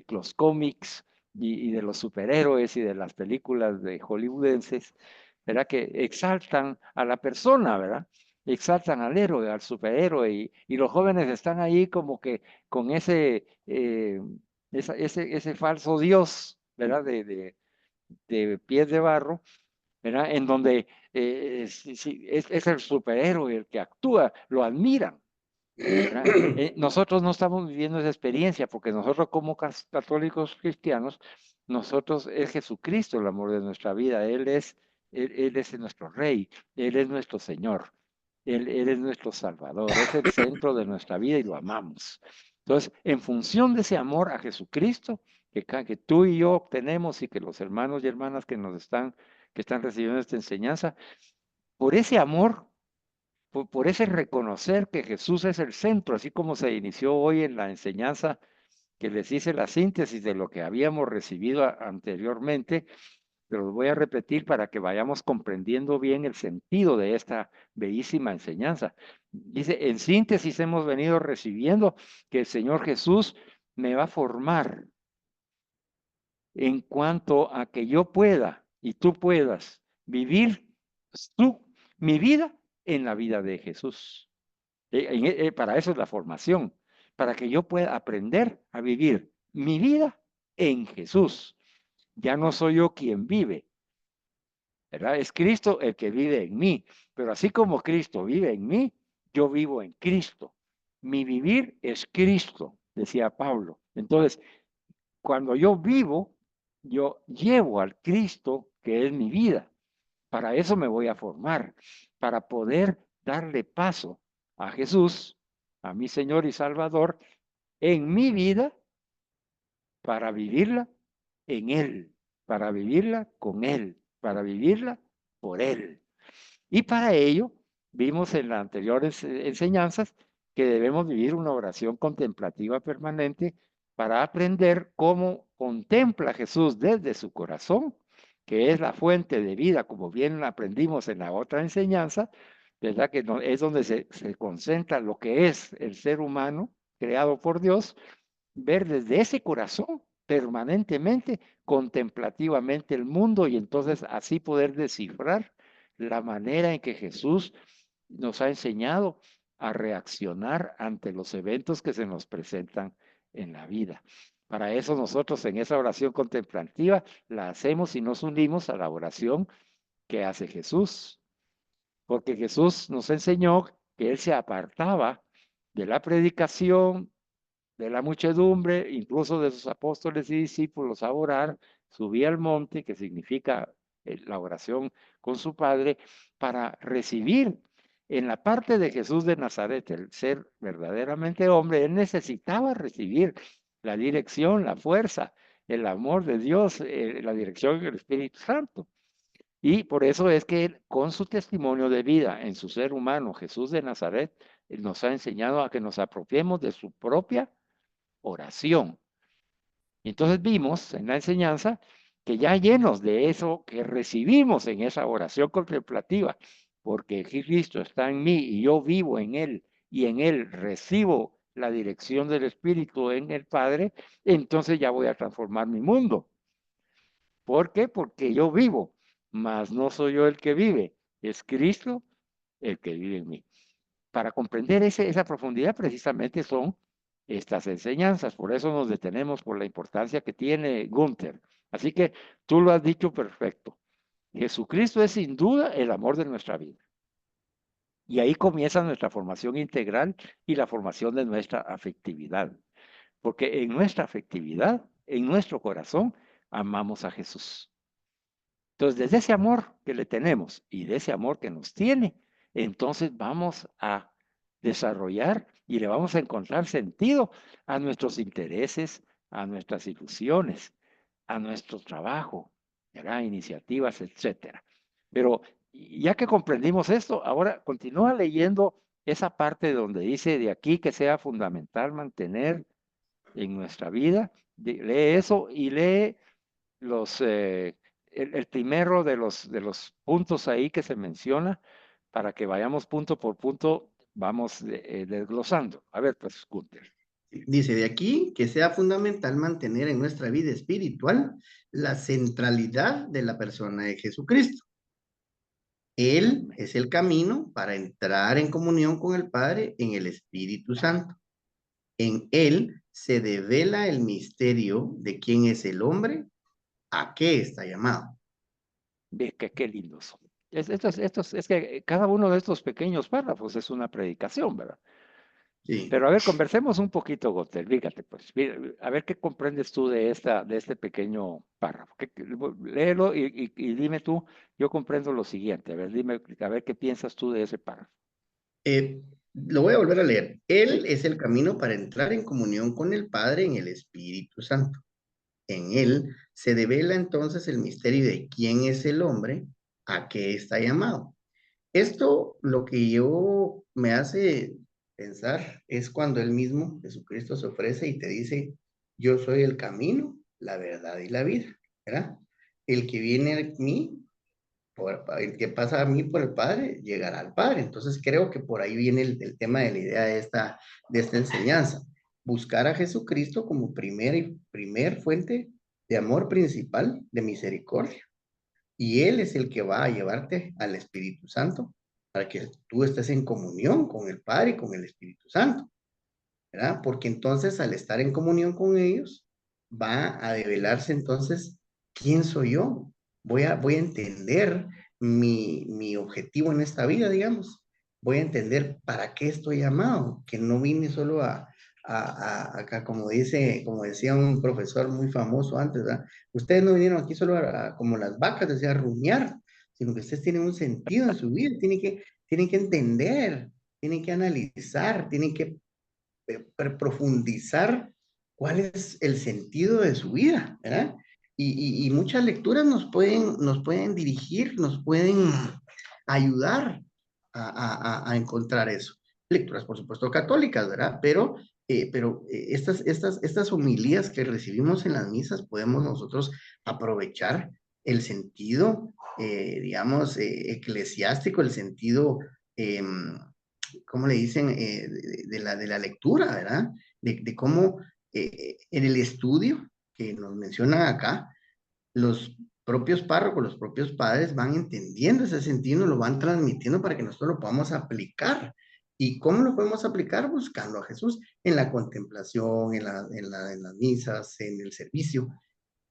los cómics y de los superhéroes y de las películas de hollywoodenses, ¿verdad? Que exaltan a la persona, ¿verdad? Exaltan al héroe, al superhéroe, y los jóvenes están ahí como que con ese falso Dios, ¿verdad? De pies de barro, ¿verdad? En donde es el superhéroe el que actúa, lo admiran. Nosotros no estamos viviendo esa experiencia porque nosotros como católicos cristianos, nosotros es Jesucristo el amor de nuestra vida, Él es nuestro Rey, Él es nuestro Señor, Él es nuestro Salvador, es el centro de nuestra vida y lo amamos. Entonces, en función de ese amor a Jesucristo que tú y yo obtenemos y que los hermanos y hermanas que están recibiendo esta enseñanza, por ese amor por ese reconocer que Jesús es el centro, así como se inició hoy en la enseñanza que les hice la síntesis de lo que habíamos recibido anteriormente, pero los voy a repetir para que vayamos comprendiendo bien el sentido de esta bellísima enseñanza. Dice, en síntesis hemos venido recibiendo que el Señor Jesús me va a formar en cuanto a que yo pueda y tú puedas vivir mi vida en la vida de Jesús. Para eso es la formación, para que yo pueda aprender a vivir mi vida en Jesús. Ya no soy yo quien vive, ¿verdad? Es Cristo el que vive en mí, pero así como Cristo vive en mí, yo vivo en Cristo. Mi vivir es Cristo, decía Pablo. Entonces, cuando yo vivo, yo llevo al Cristo que es mi vida. Para eso me voy a formar, para poder darle paso a Jesús, a mi Señor y Salvador, en mi vida, para vivirla en Él, para vivirla con Él, para vivirla por Él. Y para ello, vimos en las anteriores enseñanzas que debemos vivir una oración contemplativa permanente para aprender cómo contempla Jesús desde su corazón, que es la fuente de vida, como bien aprendimos en la otra enseñanza, ¿verdad? Que es donde se concentra lo que es el ser humano creado por Dios, ver desde ese corazón permanentemente, contemplativamente el mundo y entonces así poder descifrar la manera en que Jesús nos ha enseñado a reaccionar ante los eventos que se nos presentan en la vida. Para eso nosotros en esa oración contemplativa la hacemos y nos unimos a la oración que hace Jesús, porque Jesús nos enseñó que Él se apartaba de la predicación, de la muchedumbre, incluso de sus apóstoles y discípulos, a orar, subía al monte, que significa la oración con su Padre, para recibir en la parte de Jesús de Nazaret, el ser verdaderamente hombre. Él necesitaba recibir la dirección, la fuerza, el amor de Dios, la dirección del Espíritu Santo. Y por eso es que él, con su testimonio de vida en su ser humano, Jesús de Nazaret, él nos ha enseñado a que nos apropiemos de su propia oración. Y entonces vimos en la enseñanza que ya llenos de eso que recibimos en esa oración contemplativa, porque Cristo está en mí y yo vivo en Él y en Él recibo la dirección del Espíritu en el Padre, entonces ya voy a transformar mi mundo. ¿Por qué? Porque yo vivo, mas no soy yo el que vive, es Cristo el que vive en mí. Para comprender esa profundidad precisamente son estas enseñanzas, por eso nos detenemos por la importancia que tiene Gunther. Así que tú lo has dicho perfecto. Jesucristo es sin duda el amor de nuestra vida. Y ahí comienza nuestra formación integral y la formación de nuestra afectividad. Porque en nuestra afectividad, en nuestro corazón, amamos a Jesús. Entonces, desde ese amor que le tenemos y de ese amor que nos tiene, entonces vamos a desarrollar y le vamos a encontrar sentido a nuestros intereses, a nuestras ilusiones, a nuestro trabajo, ¿verdad? Iniciativas, etcétera. Pero ya que comprendimos esto, ahora continúa leyendo esa parte donde dice de aquí que sea fundamental mantener en nuestra vida. Lee eso y lee los, el primero de los puntos ahí que se menciona para que vayamos punto por punto, vamos desglosando. A ver, pues, Gunther. Dice de aquí que sea fundamental mantener en nuestra vida espiritual la centralidad de la persona de Jesucristo. Él es el camino para entrar en comunión con el Padre en el Espíritu Santo. En Él se devela el misterio de quién es el hombre, a qué está llamado. Ve que qué lindos son. Es que cada uno de estos pequeños párrafos es una predicación, ¿verdad? Sí. Pero a ver, conversemos un poquito, Gotter, fíjate, pues, a ver qué comprendes tú de este pequeño párrafo. Léelo y dime tú, yo comprendo lo siguiente, a ver, dime, a ver qué piensas tú de ese párrafo. Lo voy a volver a leer. Él es el camino para entrar en comunión con el Padre en el Espíritu Santo. En él se devela entonces el misterio de quién es el hombre, a qué está llamado. Esto lo que yo me hace pensar es cuando él mismo, Jesucristo, se ofrece y te dice, yo soy el camino, la verdad y la vida, ¿verdad? El que viene a mí, el que pasa a mí por el Padre, llegará al Padre. Entonces creo que por ahí viene el tema de la idea de esta enseñanza. Buscar a Jesucristo como primer fuente de amor principal, de misericordia. Y Él es el que va a llevarte al Espíritu Santo para que tú estés en comunión con el Padre y con el Espíritu Santo, ¿verdad? Porque entonces al estar en comunión con ellos, va a develarse entonces quién soy yo. Voy a entender mi objetivo en esta vida, digamos. Voy a entender para qué estoy llamado, que no vine solo acá, como decía un profesor muy famoso antes, ¿verdad? Ustedes no vinieron aquí solo como las vacas, decía, a rumiar, sino que ustedes tienen un sentido en su vida, tienen que entender, tienen que analizar, tienen que profundizar cuál es el sentido de su vida, ¿verdad? Y muchas lecturas nos pueden dirigir, nos pueden ayudar a encontrar eso. Lecturas, por supuesto, católicas, ¿verdad? Pero estas homilías que recibimos en las misas podemos nosotros aprovechar el sentido, digamos, eclesiástico, el sentido ¿cómo le dicen? De la lectura, ¿verdad? De cómo en el estudio que nos mencionan acá, los propios párrocos, los propios padres van entendiendo ese sentido, lo van transmitiendo para que nosotros lo podamos aplicar. ¿Y cómo lo podemos aplicar? Buscando a Jesús en la contemplación, en las misas, en el servicio.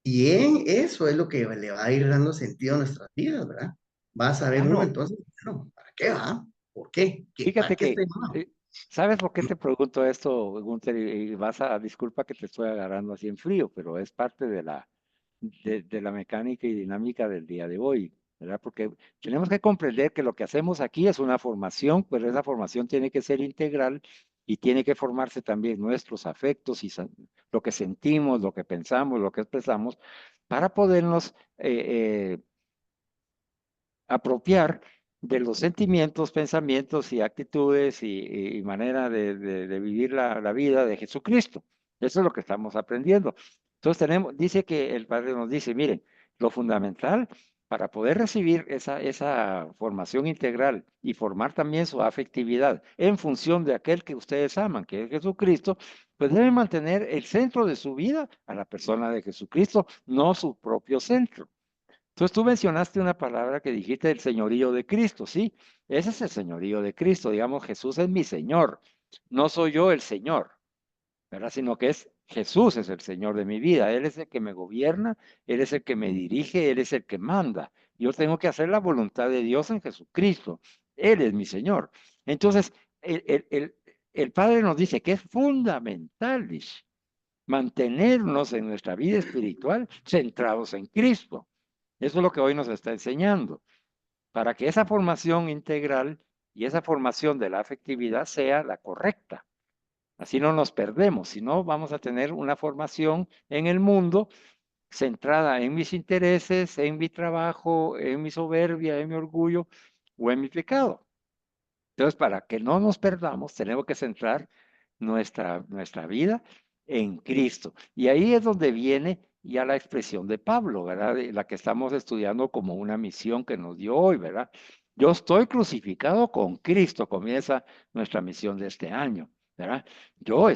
Y en eso es lo que le va a ir dando sentido a nuestras vidas, ¿verdad? Va a saber uno Hermano, entonces, bueno, ¿para qué va? ¿Por qué? ¿Para fíjate qué que estoy llamado? ¿Sabes por qué te pregunto esto, Gunther? Y disculpa que te estoy agarrando así en frío, pero es parte de la mecánica y dinámica del día de hoy, ¿verdad? Porque tenemos que comprender que lo que hacemos aquí es una formación, pero esa formación tiene que ser integral y tiene que formarse también nuestros afectos y lo que sentimos, lo que pensamos, lo que expresamos, para podernos apropiar de los sentimientos, pensamientos y actitudes y manera de vivir la vida de Jesucristo. Eso es lo que estamos aprendiendo. Entonces dice que el Padre nos dice, miren, lo fundamental para poder recibir esa formación integral y formar también su afectividad en función de aquel que ustedes aman, que es Jesucristo, pues deben mantener el centro de su vida a la persona de Jesucristo, no su propio centro. Entonces tú mencionaste una palabra que dijiste, el señorío de Cristo, ¿sí? Ese es el señorío de Cristo, digamos, Jesús es mi Señor, no soy yo el Señor, ¿verdad? Sino que es Jesús es el Señor de mi vida, Él es el que me gobierna, Él es el que me dirige, Él es el que manda. Yo tengo que hacer la voluntad de Dios en Jesucristo, Él es mi Señor. Entonces, el Padre nos dice que es fundamental, dice, mantenernos en nuestra vida espiritual centrados en Cristo. Eso es lo que hoy nos está enseñando, para que esa formación integral y esa formación de la afectividad sea la correcta. Así no nos perdemos, si no vamos a tener una formación en el mundo centrada en mis intereses, en mi trabajo, en mi soberbia, en mi orgullo o en mi pecado. Entonces, para que no nos perdamos, tenemos que centrar nuestra vida en Cristo. Y ahí es donde viene ya la expresión de Pablo, ¿verdad? La que estamos estudiando como una misión que nos dio hoy, ¿verdad? Yo estoy crucificado con Cristo, comienza nuestra misión de este año, ¿verdad? Yo,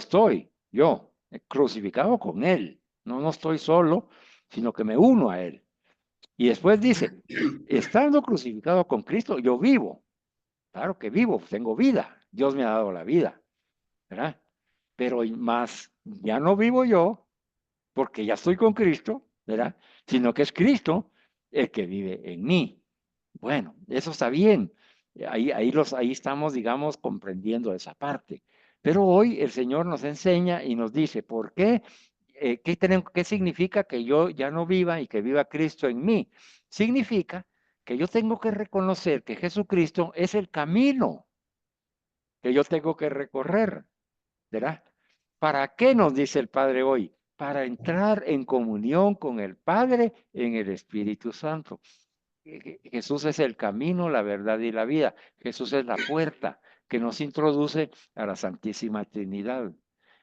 crucificado con Él. No estoy solo, sino que me uno a Él. Y después dice, estando crucificado con Cristo, yo vivo. Claro que vivo, tengo vida. Dios me ha dado la vida, ¿verdad? Pero más, ya no vivo yo, porque ya estoy con Cristo, ¿verdad? Sino que es Cristo el que vive en mí. Bueno, eso está bien. Ahí estamos, digamos, comprendiendo esa parte. Pero hoy el Señor nos enseña y nos dice, ¿por qué? ¿Qué significa que yo ya no viva y que viva Cristo en mí? Significa que yo tengo que reconocer que Jesucristo es el camino que yo tengo que recorrer, ¿verdad? ¿Para qué nos dice el Padre hoy? Para entrar en comunión con el Padre en el Espíritu Santo. Jesús es el camino, la verdad y la vida. Jesús es la puerta que nos introduce a la Santísima Trinidad.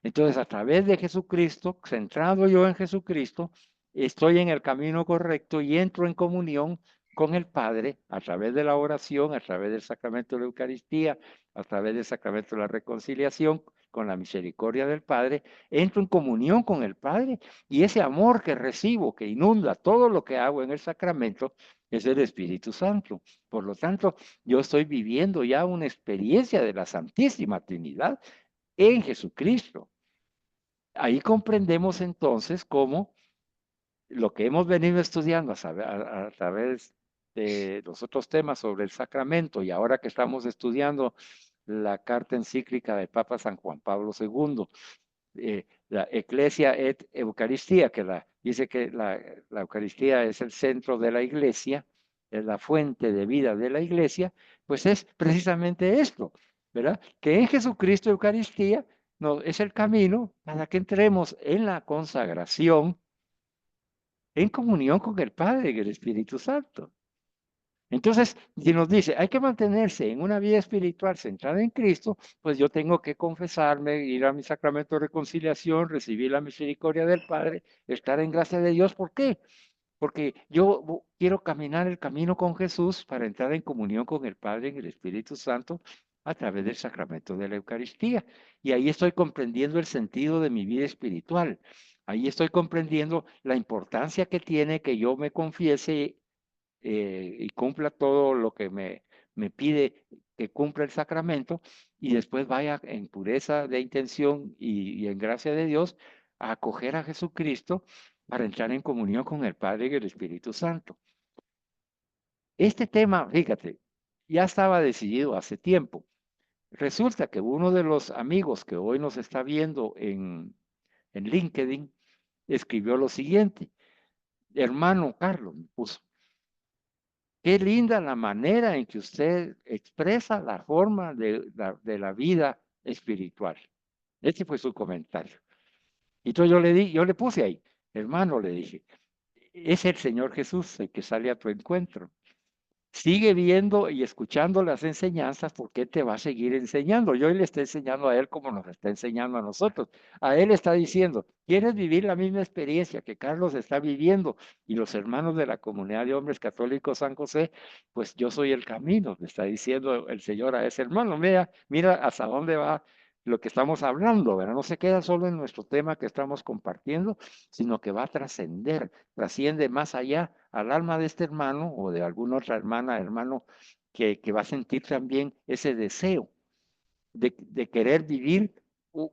Entonces, a través de Jesucristo, centrado yo en Jesucristo, estoy en el camino correcto y entro en comunión con el Padre a través de la oración, a través del sacramento de la Eucaristía, a través del sacramento de la reconciliación, con la misericordia del Padre, entro en comunión con el Padre y ese amor que recibo, que inunda todo lo que hago en el sacramento, es el Espíritu Santo. Por lo tanto, yo estoy viviendo ya una experiencia de la Santísima Trinidad en Jesucristo. Ahí comprendemos entonces cómo lo que hemos venido estudiando a través de los otros temas sobre el sacramento y ahora que estamos estudiando la carta encíclica del Papa San Juan Pablo II, la Ecclesia et Eucaristía, dice que la Eucaristía es el centro de la iglesia, es la fuente de vida de la iglesia, pues es precisamente esto, ¿verdad? Que en Jesucristo Eucaristía es el camino para que entremos en la consagración en comunión con el Padre y el Espíritu Santo. Entonces, si nos dice, hay que mantenerse en una vida espiritual centrada en Cristo, pues yo tengo que confesarme, ir a mi sacramento de reconciliación, recibir la misericordia del Padre, estar en gracia de Dios. ¿Por qué? Porque yo quiero caminar el camino con Jesús para entrar en comunión con el Padre y el Espíritu Santo a través del sacramento de la Eucaristía. Y ahí estoy comprendiendo el sentido de mi vida espiritual. Ahí estoy comprendiendo la importancia que tiene que yo me confiese y cumpla todo lo que me pide que cumpla el sacramento y después vaya en pureza de intención y en gracia de Dios a acoger a Jesucristo para entrar en comunión con el Padre y el Espíritu Santo. Este tema, fíjate, ya estaba decidido hace tiempo, resulta que uno de los amigos que hoy nos está viendo en LinkedIn escribió lo siguiente: hermano Carlos, me puso, qué linda la manera en que usted expresa la forma de la vida espiritual. Ese fue su comentario. Y entonces yo le puse ahí, hermano, le dije, es el Señor Jesús el que sale a tu encuentro. Sigue viendo y escuchando las enseñanzas porque te va a seguir enseñando. Yo le estoy enseñando a él como nos está enseñando a nosotros. A él está diciendo, ¿quieres vivir la misma experiencia que Carlos está viviendo y los hermanos de la comunidad de hombres católicos San José? Pues yo soy el camino, le está diciendo el Señor a ese hermano. Mira hasta dónde va lo que estamos hablando, ¿verdad? No se queda solo en nuestro tema que estamos compartiendo, sino que va a trascender, trasciende más allá al alma de este hermano o de alguna otra hermana, hermano, que va a sentir también ese deseo de querer vivir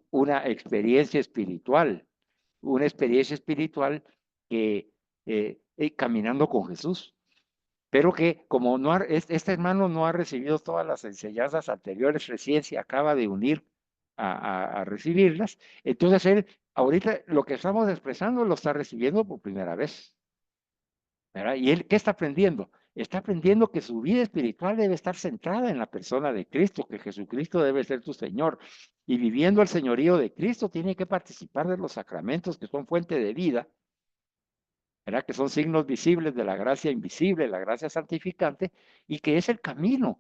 una experiencia espiritual que caminando con Jesús. Pero que como no este hermano no ha recibido todas las enseñanzas anteriores, recién se acaba de unir a recibirlas, entonces él, ahorita lo que estamos expresando lo está recibiendo por primera vez, ¿verdad? ¿Y él qué está aprendiendo? Está aprendiendo que su vida espiritual debe estar centrada en la persona de Cristo, que Jesucristo debe ser tu Señor. Y viviendo el señorío de Cristo, tiene que participar de los sacramentos que son fuente de vida, ¿verdad? Que son signos visibles de la gracia invisible, la gracia santificante, y que es el camino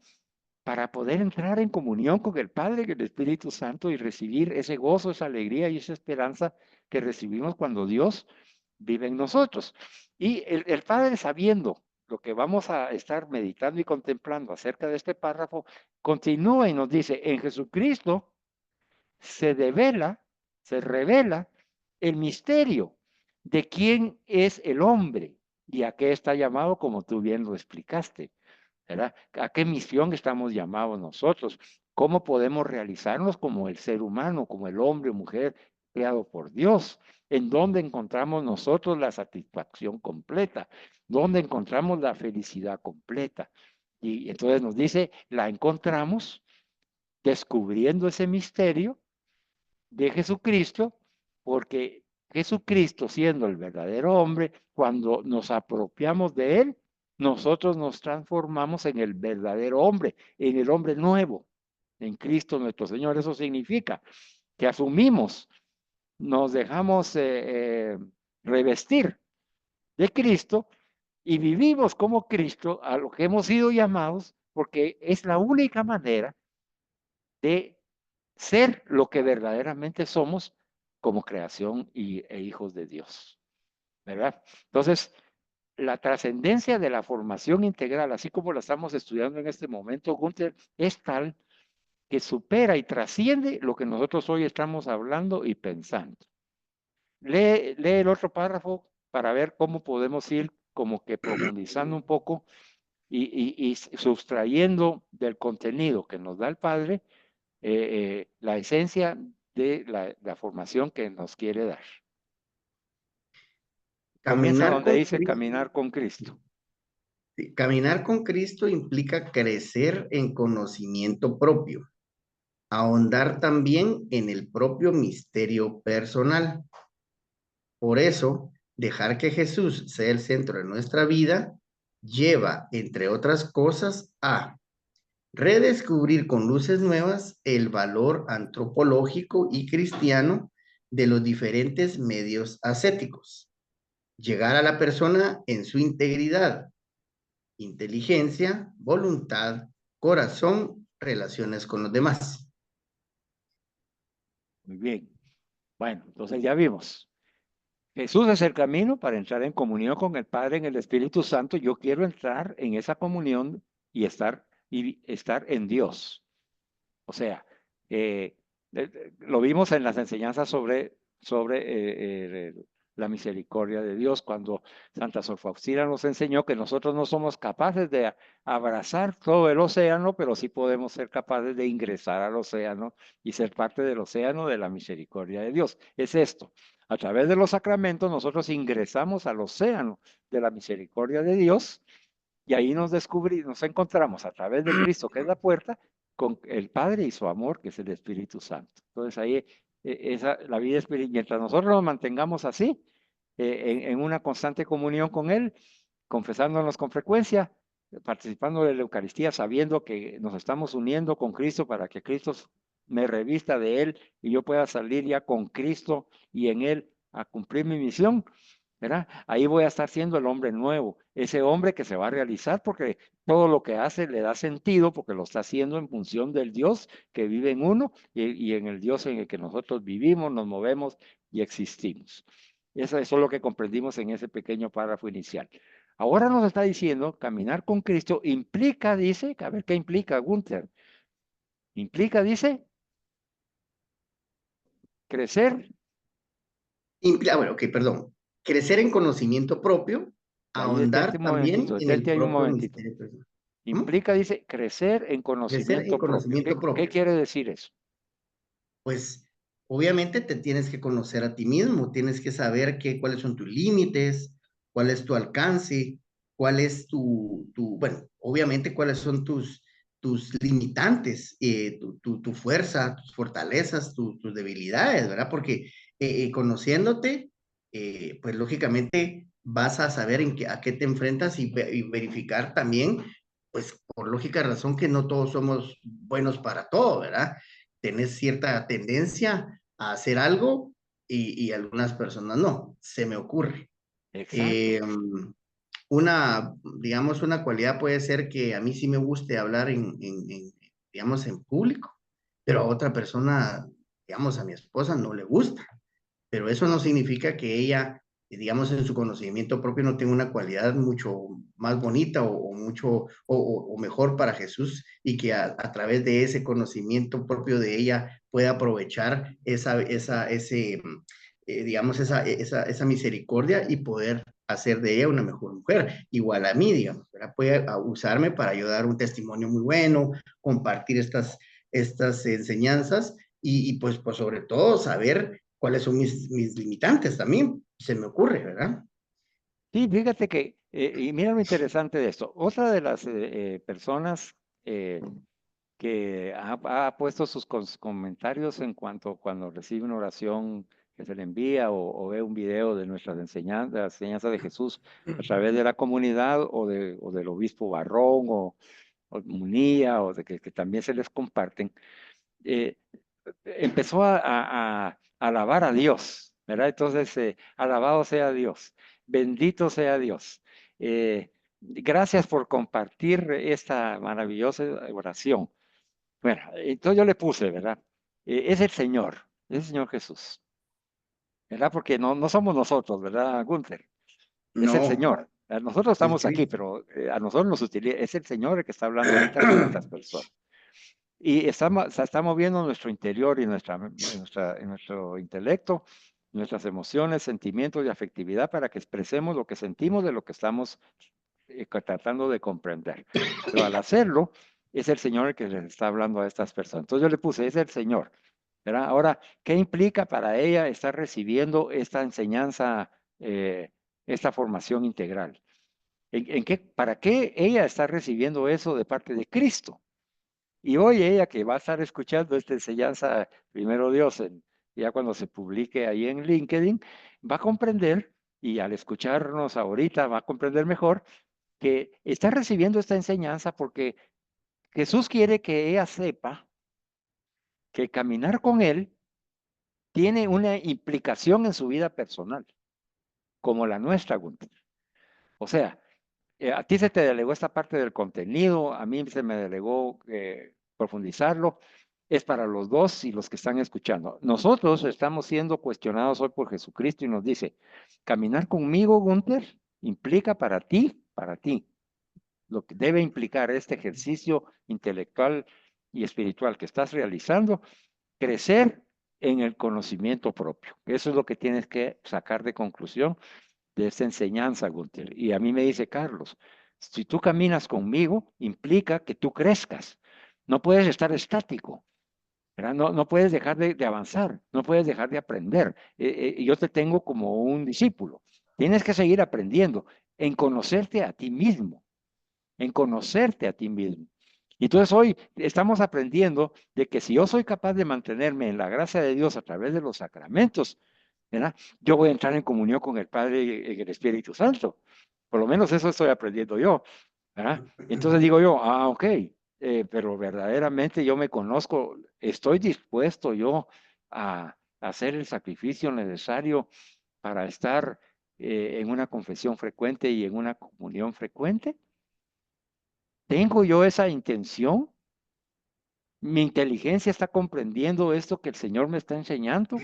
para poder entrar en comunión con el Padre y el Espíritu Santo y recibir ese gozo, esa alegría y esa esperanza que recibimos cuando Dios vive en nosotros. Y el Padre, sabiendo lo que vamos a estar meditando y contemplando acerca de este párrafo, continúa y nos dice, en Jesucristo se devela, se revela el misterio de quién es el hombre y a qué está llamado, como tú bien lo explicaste, ¿verdad? ¿A qué misión estamos llamados nosotros? ¿Cómo podemos realizarnos como el ser humano, como el hombre o mujer creado por Dios? ¿En dónde encontramos nosotros la satisfacción completa? ¿Dónde encontramos la felicidad completa? Y entonces nos dice, la encontramos descubriendo ese misterio de Jesucristo, porque Jesucristo, siendo el verdadero hombre, cuando nos apropiamos de él, nosotros nos transformamos en el verdadero hombre, en el hombre nuevo, en Cristo nuestro Señor. Eso significa que asumimos, nos dejamos revestir de Cristo y vivimos como Cristo, a lo que hemos sido llamados, porque es la única manera de ser lo que verdaderamente somos como creación e hijos de Dios, ¿verdad? Entonces, la trascendencia de la formación integral, así como la estamos estudiando en este momento, Gunther, es tal que supera y trasciende lo que nosotros hoy estamos hablando y pensando. Lee el otro párrafo para ver cómo podemos ir como que profundizando un poco y sustrayendo del contenido que nos da el Padre la esencia de la formación que nos quiere dar. Comienza Caminar donde con dice Cristo. caminar con Cristo. Caminar con Cristo implica crecer en conocimiento propio, ahondar también en el propio misterio personal. Por eso, dejar que Jesús sea el centro de nuestra vida lleva, entre otras cosas, a redescubrir con luces nuevas el valor antropológico y cristiano de los diferentes medios ascéticos, llegar a la persona en su integridad, inteligencia, voluntad, corazón, relaciones con los demás. Muy bien. Bueno, entonces ya vimos. Jesús es el camino para entrar en comunión con el Padre en el Espíritu Santo. Yo quiero entrar en esa comunión y estar en Dios. O sea, lo vimos en las enseñanzas sobre la misericordia de Dios, cuando Santa Sor Faustina nos enseñó que nosotros no somos capaces de abrazar todo el océano, pero sí podemos ser capaces de ingresar al océano y ser parte del océano de la misericordia de Dios. Es esto. A través de los sacramentos nosotros ingresamos al océano de la misericordia de Dios y ahí nos encontramos a través de Cristo, que es la puerta, con el Padre y su amor, que es el Espíritu Santo. Entonces ahí, la vida espiritual, mientras nosotros nos mantengamos así, en una constante comunión con Él, confesándonos con frecuencia, participando de la Eucaristía, sabiendo que nos estamos uniendo con Cristo para que Cristo me revista de Él y yo pueda salir ya con Cristo y en Él a cumplir mi misión, ¿verdad? Ahí voy a estar siendo el hombre nuevo, ese hombre que se va a realizar porque todo lo que hace le da sentido porque lo está haciendo en función del Dios que vive en uno y en el Dios en el que nosotros vivimos, nos movemos y existimos. Eso es lo que comprendimos en ese pequeño párrafo inicial. Ahora nos está diciendo, caminar con Cristo implica, dice, a ver qué implica, Gunther. Implica, dice, crecer. Bueno, ok, perdón. Crecer en conocimiento propio, Ahí ahondar detente un también momentito, en el detente ahí un propio momentito. misterio personal. ¿Cómo? Implica, dice, crecer en Crecer en conocimiento propio. conocimiento ¿Qué propio. quiere decir eso? Pues obviamente te tienes que conocer a ti mismo, tienes que saber cuáles son tus límites, cuál es tu alcance, cuál es bueno, obviamente cuáles son tus limitantes, tu fuerza, tus fortalezas, tus debilidades, ¿verdad? Porque conociéndote, pues lógicamente vas a saber a qué te enfrentas y verificar también, pues por lógica razón que no todos somos buenos para todo, ¿verdad? Tenés cierta tendencia a hacer algo y algunas personas no, se me ocurre. Exacto. Eh, digamos, una cualidad puede ser que a mí sí me guste hablar digamos, en público, pero a otra persona, digamos, a mi esposa no le gusta, pero eso no significa que ella, digamos, en su conocimiento propio no tenga una cualidad mucho más bonita o mucho o mejor para Jesús y que a través de ese conocimiento propio de ella pueda aprovechar digamos, esa misericordia y poder hacer de ella una mejor mujer, igual a mí, digamos, ¿verdad? Puede usarme para yo dar un testimonio muy bueno, compartir estas enseñanzas pues por sobre todo saber cuáles son mis limitantes también, se me ocurre, ¿verdad? Sí, fíjate que, y mira lo interesante de esto. Otra de las personas eh, que ha puesto sus comentarios en cuanto cuando recibe una oración que se le envía o ve un video de nuestras enseñanzas, la enseñanza de Jesús a través de la comunidad o del obispo Barrón o Munía o de que también se les comparten, eh, empezó a alabar a Dios, ¿verdad? Entonces, alabado sea Dios, bendito sea Dios. Gracias por compartir esta maravillosa oración. Bueno, entonces yo le puse, ¿verdad? Es el Señor Jesús, ¿verdad? Porque no somos nosotros, ¿verdad, Gunther? Es el No, Señor. Nosotros es estamos aquí, Cristo. pero a nosotros nos utiliza, es el Señor el que está hablando ahorita con estas personas. Y se está moviendo nuestro interior y en nuestro intelecto, nuestras emociones, sentimientos y afectividad para que expresemos lo que sentimos de lo que estamos tratando de comprender. Pero al hacerlo, es el Señor el que les está hablando a estas personas. Entonces yo le puse, es el Señor. ¿Verdad? Ahora, ¿qué implica para ella estar recibiendo esta enseñanza, esta formación integral? ¿Para qué ella está recibiendo eso de parte de Cristo? Y hoy ella que va a estar escuchando esta enseñanza, primero Dios, ya cuando se publique ahí en LinkedIn, va a comprender, y al escucharnos ahorita va a comprender mejor, que está recibiendo esta enseñanza porque Jesús quiere que ella sepa que caminar con Él tiene una implicación en su vida personal, como la nuestra, Gunther. O sea, a ti se te delegó esta parte del contenido, a mí se me delegó profundizarlo, es para los dos y los que están escuchando. Nosotros estamos siendo cuestionados hoy por Jesucristo y nos dice, caminar conmigo, Gunther, implica para ti, lo que debe implicar este ejercicio intelectual y espiritual que estás realizando, crecer en el conocimiento propio. Eso es lo que tienes que sacar de conclusión de esta enseñanza, Gunther. Y a mí me dice Carlos, si tú caminas conmigo, implica que tú crezcas. No puedes estar estático, ¿verdad? No puedes dejar de avanzar, no puedes dejar de aprender. Yo te tengo como un discípulo. Tienes que seguir aprendiendo en conocerte a ti mismo, en conocerte a ti mismo. Y entonces hoy estamos aprendiendo de que si yo soy capaz de mantenerme en la gracia de Dios a través de los sacramentos, ¿verdad? Yo voy a entrar en comunión con el Padre y el Espíritu Santo. Por lo menos eso estoy aprendiendo yo, ¿verdad? Entonces digo yo, ok, pero verdaderamente yo me conozco, estoy dispuesto yo a hacer el sacrificio necesario para estar en una confesión frecuente y en una comunión frecuente. ¿Tengo yo esa intención? ¿Mi inteligencia está comprendiendo esto que el Señor me está enseñando?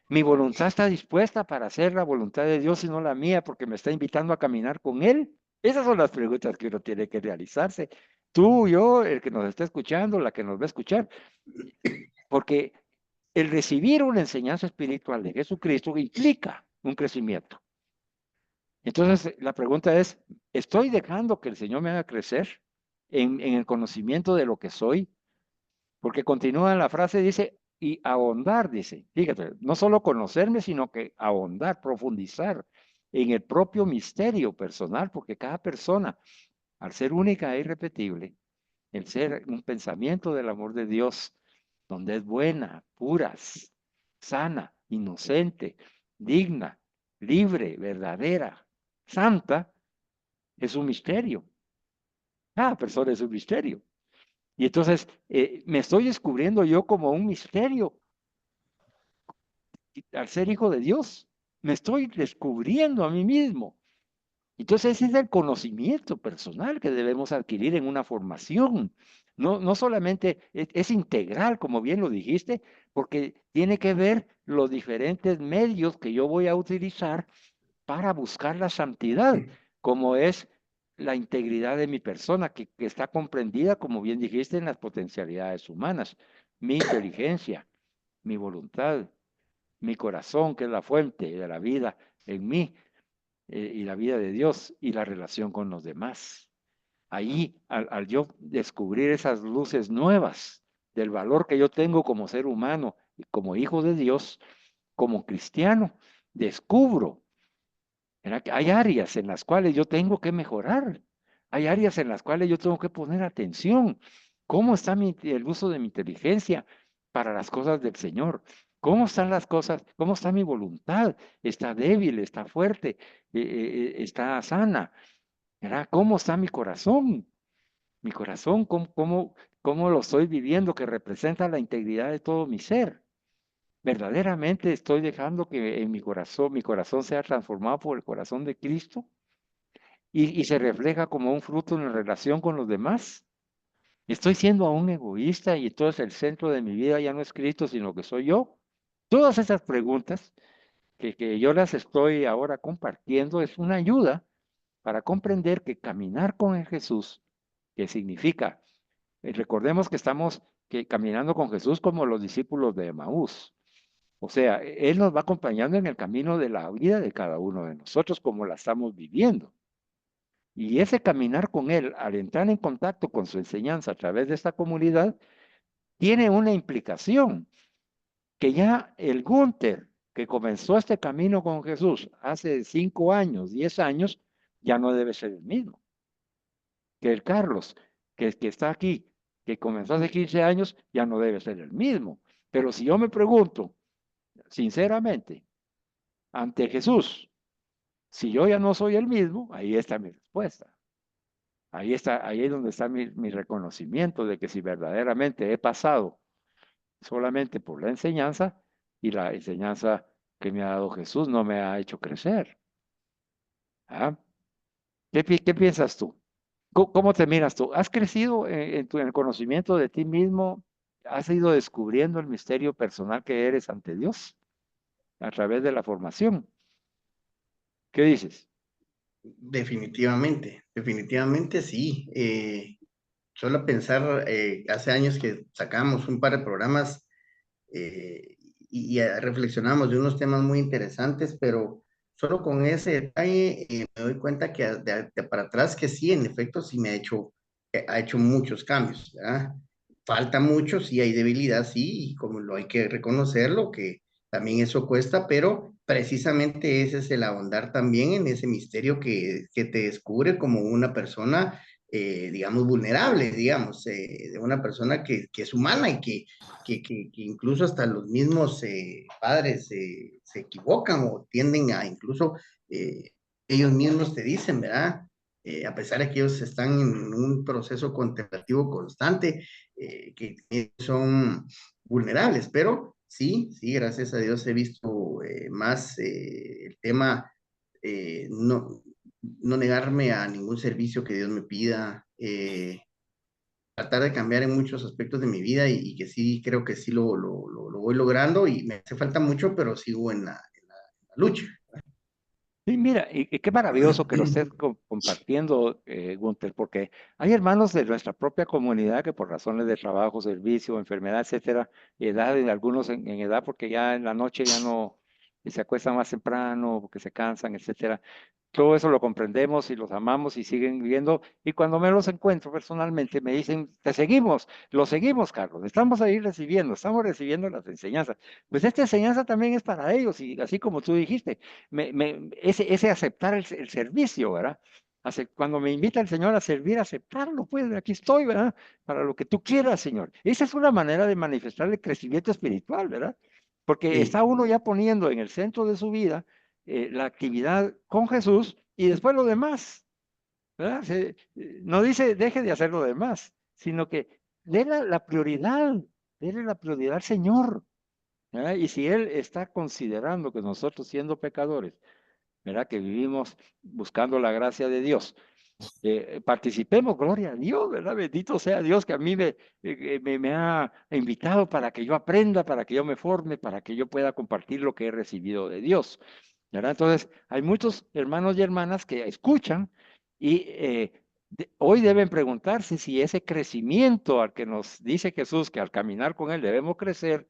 ¿Mi voluntad está dispuesta para hacer la voluntad de Dios y no la mía porque me está invitando a caminar con Él? Esas son las preguntas que uno tiene que realizarse. Tú, yo, el que nos está escuchando, la que nos va a escuchar, porque el recibir una enseñanza espiritual de Jesucristo implica un crecimiento. Entonces, la pregunta es, ¿estoy dejando que el Señor me haga crecer en el conocimiento de lo que soy? Porque continúa la frase, dice, y ahondar, dice, fíjate, no solo conocerme, sino que ahondar, profundizar en el propio misterio personal, porque cada persona, al ser única e irrepetible, el ser un pensamiento del amor de Dios, donde es buena, pura, sana, inocente, digna, libre, verdadera, santa, es un misterio. Cada persona es un misterio. Y entonces me estoy descubriendo yo como un misterio al ser hijo de Dios. Me estoy descubriendo a mí mismo. Entonces ese es el conocimiento personal que debemos adquirir en una formación. No solamente es integral, como bien lo dijiste, porque tiene que ver los diferentes medios que yo voy a utilizar para buscar la santidad, como es la integridad de mi persona, que está comprendida, como bien dijiste, en las potencialidades humanas, mi inteligencia, mi voluntad, mi corazón, que es la fuente de la vida en mí, y la vida de Dios y la relación con los demás. Ahí, al yo descubrir esas luces nuevas del valor que yo tengo como ser humano y como hijo de Dios, como cristiano, descubro, ¿verdad?, que hay áreas en las cuales yo tengo que mejorar. Hay áreas en las cuales yo tengo que poner atención. ¿Cómo está el uso de mi inteligencia para las cosas del Señor? ¿Cómo están las cosas? ¿Cómo está mi voluntad? ¿Está débil? ¿Está fuerte? ¿Está sana? ¿Verdad? ¿Cómo está mi corazón? Mi corazón, ¿cómo lo estoy viviendo? Que representa la integridad de todo mi ser. ¿Verdaderamente estoy dejando que en mi corazón sea transformado por el corazón de Cristo y se refleja como un fruto en la relación con los demás? ¿Estoy siendo aún egoísta y entonces el centro de mi vida ya no es Cristo, sino que soy yo? Todas esas preguntas que yo las estoy ahora compartiendo es una ayuda para comprender que caminar con el Jesús, que significa, recordemos que estamos caminando con Jesús como los discípulos de Emaús. O sea, Él nos va acompañando en el camino de la vida de cada uno de nosotros como la estamos viviendo. Y ese caminar con Él, al entrar en contacto con su enseñanza a través de esta comunidad, tiene una implicación, que ya el Gunther, que comenzó este camino con Jesús hace 5 años, 10 años, ya no debe ser el mismo. Que el Carlos, que está aquí, que comenzó hace 15 años, ya no debe ser el mismo. Pero si yo me pregunto, sinceramente, ante Jesús, si yo ya no soy el mismo, ahí está mi respuesta. Ahí es donde está mi reconocimiento de que si verdaderamente he pasado solamente por la enseñanza y la enseñanza que me ha dado Jesús no me ha hecho crecer. ¿Ah? ¿Qué piensas tú? ¿Cómo te miras tú? ¿Has crecido en el conocimiento de ti mismo? ¿Has ido descubriendo el misterio personal que eres ante Dios a través de la formación? ¿Qué dices? Definitivamente, definitivamente sí. Solo pensar, hace años que sacamos un par de programas y reflexionamos de unos temas muy interesantes, pero solo con ese detalle me doy cuenta que para atrás que sí, en efecto, sí me ha hecho muchos cambios, ¿verdad? Falta mucho, sí hay debilidad, sí, y como lo hay que reconocerlo, que también eso cuesta, pero precisamente ese es el ahondar también en ese misterio que te descubre como una persona digamos, vulnerable, digamos, de una persona que es humana y que incluso hasta los mismos padres se equivocan o tienden a incluso ellos mismos te dicen, ¿verdad? A pesar de que ellos están en un proceso contemplativo constante, que son vulnerables, pero sí, sí, gracias a Dios he visto más el tema, no, no negarme a ningún servicio que Dios me pida, tratar de cambiar en muchos aspectos de mi vida y que sí, creo que sí lo voy logrando y me hace falta mucho, pero sigo en la lucha. Sí, mira, y qué maravilloso que lo estés compartiendo, Gunther, porque hay hermanos de nuestra propia comunidad que por razones de trabajo, servicio, enfermedad, etcétera, edad, y algunos en edad porque ya en la noche ya no se acuestan más temprano, porque se cansan, etcétera. Todo eso lo comprendemos y los amamos y siguen viviendo. Y cuando me los encuentro personalmente, me dicen, te seguimos, lo seguimos, Carlos, estamos ahí recibiendo, estamos recibiendo las enseñanzas. Pues esta enseñanza también es para ellos, y así como tú dijiste, ese aceptar el servicio, ¿verdad? Cuando me invita el Señor a servir, aceptarlo, pues aquí estoy, ¿verdad? Para lo que tú quieras, Señor. Esa es una manera de manifestar el crecimiento espiritual, ¿verdad? Porque Sí, está uno ya poniendo en el centro de su vida la actividad con Jesús y después lo demás, ¿verdad? No dice deje de hacer lo demás, sino que déle déle la prioridad al Señor, ¿verdad? Y si Él está considerando que nosotros siendo pecadores, ¿verdad? Que vivimos buscando la gracia de Dios, participemos, gloria a Dios, ¿verdad? Bendito sea Dios que a mí me ha invitado para que yo aprenda, para que yo me forme, para que yo pueda compartir lo que he recibido de Dios, ¿verdad? Entonces, hay muchos hermanos y hermanas que escuchan y hoy deben preguntarse si ese crecimiento al que nos dice Jesús que al caminar con Él debemos crecer,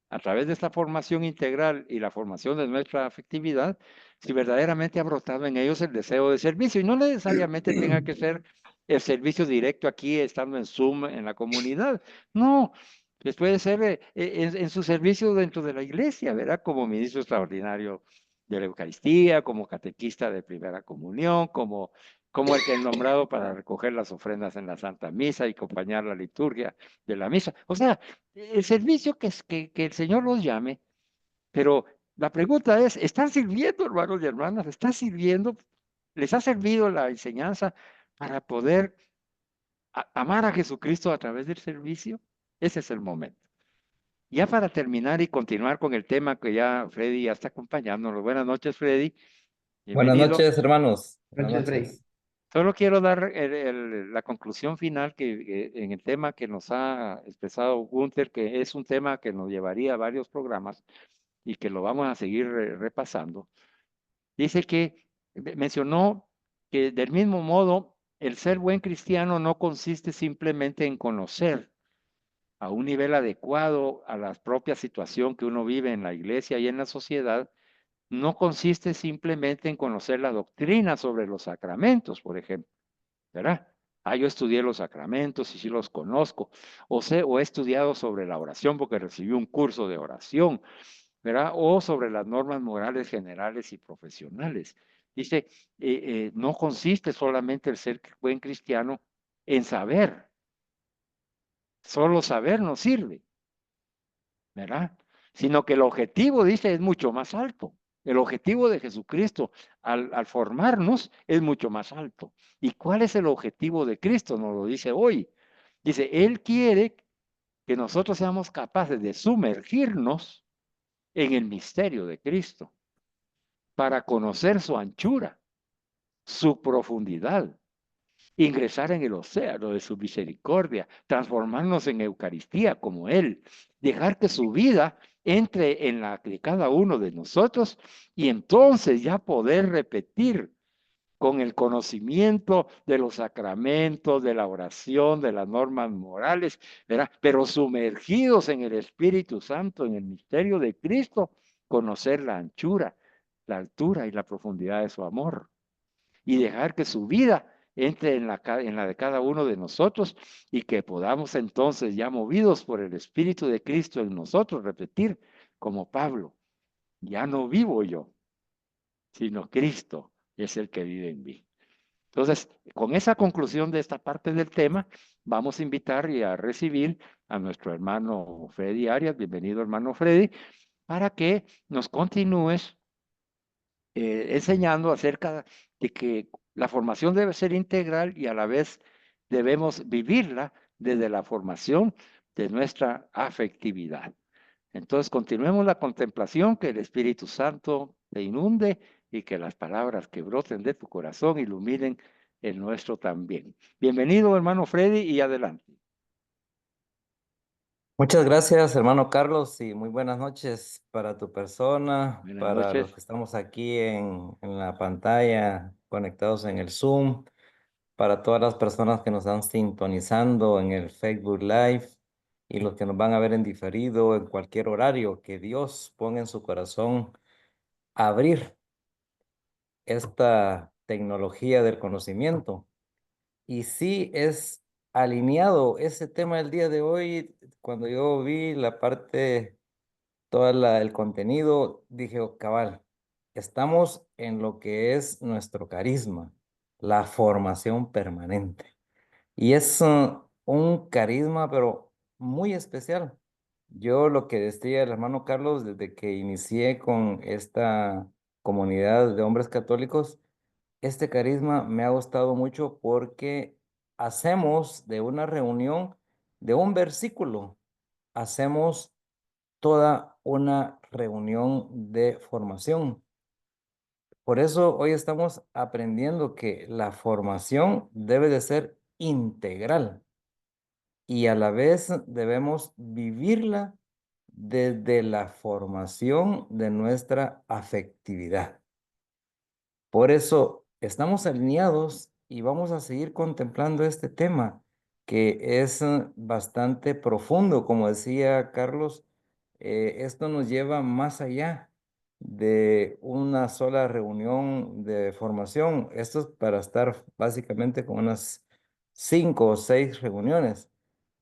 a través de esta formación integral y la formación de nuestra afectividad, si verdaderamente ha brotado en ellos el deseo de servicio. Y no necesariamente tenga que ser el servicio directo aquí, estando en Zoom, en la comunidad. No, pues puede ser en su servicio dentro de la iglesia, ¿verdad? Como ministro extraordinario de la Eucaristía, como catequista de primera comunión, como el que es nombrado para recoger las ofrendas en la Santa Misa y acompañar la liturgia de la misa. O sea, el servicio que el Señor los llame, pero la pregunta es, ¿están sirviendo, hermanos y hermanas? ¿Están sirviendo? ¿Les ha servido la enseñanza para poder amar a Jesucristo a través del servicio? Ese es el momento. Ya para terminar y continuar con el tema que ya Freddy ya está acompañándonos. Buenas noches, Freddy. Buenas Bienvenido. noches, hermanos. Buenas gracias, Freddy. noches. Solo quiero dar la conclusión final en el tema que nos ha expresado Gunther, que es un tema que nos llevaría a varios programas y que lo vamos a seguir repasando. Dice que mencionó que del mismo modo, el ser buen cristiano no consiste simplemente en conocer a un nivel adecuado a la propia situación que uno vive en la iglesia y en la sociedad, no consiste simplemente en conocer la doctrina sobre los sacramentos, por ejemplo, ¿verdad? Ah, yo estudié los sacramentos y sí los conozco, o he estudiado sobre la oración porque recibí un curso de oración, ¿verdad? O sobre las normas morales generales y profesionales. Dice, no consiste solamente el ser buen cristiano en saber, solo saber no sirve, ¿verdad? Sino que el objetivo, dice, es mucho más alto. El objetivo de Jesucristo al formarnos es mucho más alto. ¿Y cuál es el objetivo de Cristo? Nos lo dice hoy. Dice, Él quiere que nosotros seamos capaces de sumergirnos en el misterio de Cristo para conocer su anchura, su profundidad, ingresar en el océano de su misericordia, transformarnos en Eucaristía como Él, dejar que su vida entre en la de cada uno de nosotros y entonces ya poder repetir con el conocimiento de los sacramentos, de la oración, de las normas morales, ¿verdad? Pero sumergidos en el Espíritu Santo, en el misterio de Cristo, conocer la anchura, la altura y la profundidad de su amor y dejar que su vida entre en la de cada uno de nosotros y que podamos entonces, ya movidos por el Espíritu de Cristo en nosotros, repetir como Pablo, ya no vivo yo, sino Cristo es el que vive en mí. Entonces, con esa conclusión de esta parte del tema, vamos a invitar y a recibir a nuestro hermano Freddy Arias. Bienvenido, hermano Freddy, para que nos continúes enseñando acerca de que la formación debe ser integral y a la vez debemos vivirla desde la formación de nuestra afectividad. Entonces, continuemos la contemplación, que el Espíritu Santo te inunde y que las palabras que broten de tu corazón iluminen el nuestro también. Bienvenido, hermano Freddy, y adelante. Muchas gracias, hermano Carlos, y muy buenas noches para tu persona, Buenas para los noches. que estamos aquí en la pantalla, conectados en el Zoom, para todas las personas que nos están sintonizando en el Facebook Live y los que nos van a ver en diferido en cualquier horario, que Dios ponga en su corazón abrir esta tecnología del conocimiento. Y sí es alineado ese tema del día de hoy. Cuando yo vi la parte, el contenido, dije, oh, cabal, estamos en lo que es nuestro carisma, la formación permanente. Y es un carisma, pero muy especial. Yo lo que decía el hermano Carlos desde que inicié con esta comunidad de hombres católicos, este carisma me ha gustado mucho porque hacemos de una reunión, de un versículo, hacemos toda una reunión de formación. Por eso hoy estamos aprendiendo que la formación debe de ser integral y a la vez debemos vivirla desde la formación de nuestra afectividad. Por eso estamos alineados y vamos a seguir contemplando este tema que es bastante profundo, como decía Carlos. Esto nos lleva más allá de una sola reunión de formación. Esto es para estar básicamente con unas 5 o 6 reuniones,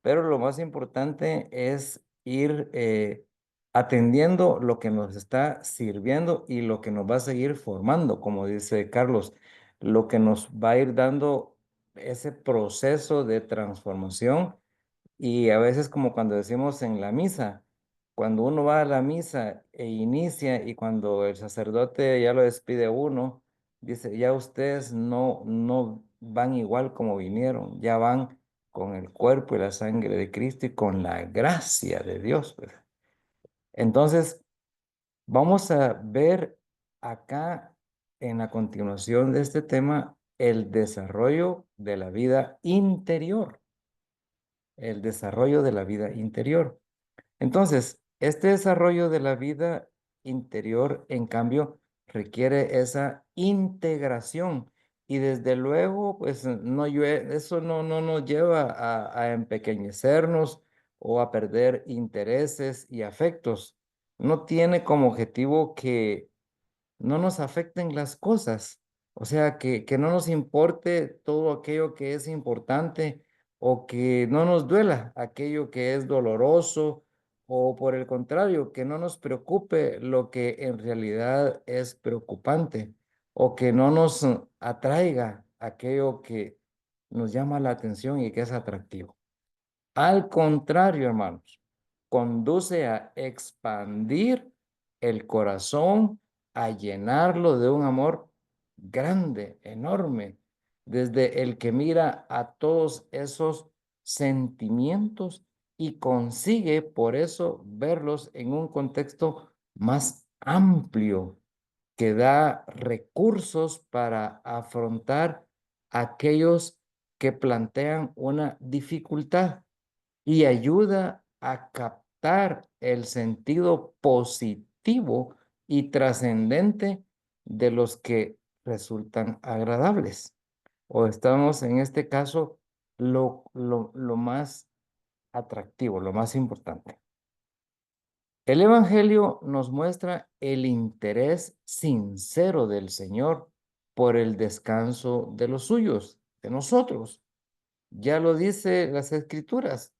pero lo más importante es ir atendiendo lo que nos está sirviendo y lo que nos va a seguir formando, como dice Carlos, lo que nos va a ir dando ese proceso de transformación. Y a veces, como cuando decimos en la misa, cuando uno va a la misa e inicia y cuando el sacerdote ya lo despide a uno, dice, ya ustedes no van igual como vinieron, ya van con el cuerpo y la sangre de Cristo y con la gracia de Dios, pues. Entonces, vamos a ver acá en la continuación de este tema el desarrollo de la vida interior, el desarrollo de la vida interior. Entonces, este desarrollo de la vida interior, en cambio, requiere esa integración y desde luego, pues eso no nos lleva a empequeñecernos o a perder intereses y afectos. No tiene como objetivo que no nos afecten las cosas, o sea, que no nos importe todo aquello que es importante o que no nos duela aquello que es doloroso o por el contrario, que no nos preocupe lo que en realidad es preocupante o que no nos atraiga aquello que nos llama la atención y que es atractivo. Al contrario, hermanos, conduce a expandir el corazón, a llenarlo de un amor grande, enorme, desde el que mira a todos esos sentimientos y consigue por eso verlos en un contexto más amplio, que da recursos para afrontar aquellos que plantean una dificultad y ayuda a captar el sentido positivo y trascendente de los que resultan agradables. O estamos en este caso lo más atractivo, lo más importante. El Evangelio nos muestra el interés sincero del Señor por el descanso de los suyos, de nosotros. Ya lo dice las Escrituras.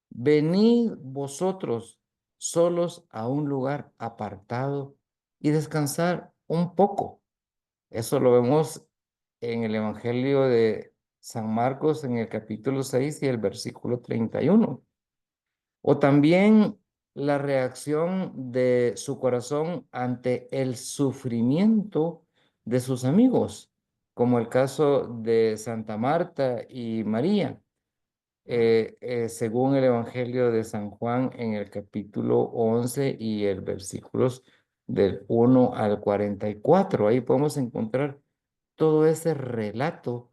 Venid vosotros solos a un lugar apartado y descansar un poco. Eso lo vemos en el Evangelio de San Marcos en el capítulo 6 y el versículo 31. O también la reacción de su corazón ante el sufrimiento de sus amigos, como el caso de Santa Marta y María, según el Evangelio de San Juan en el capítulo 11 y el versículos del 1 al 44. Ahí podemos encontrar todo ese relato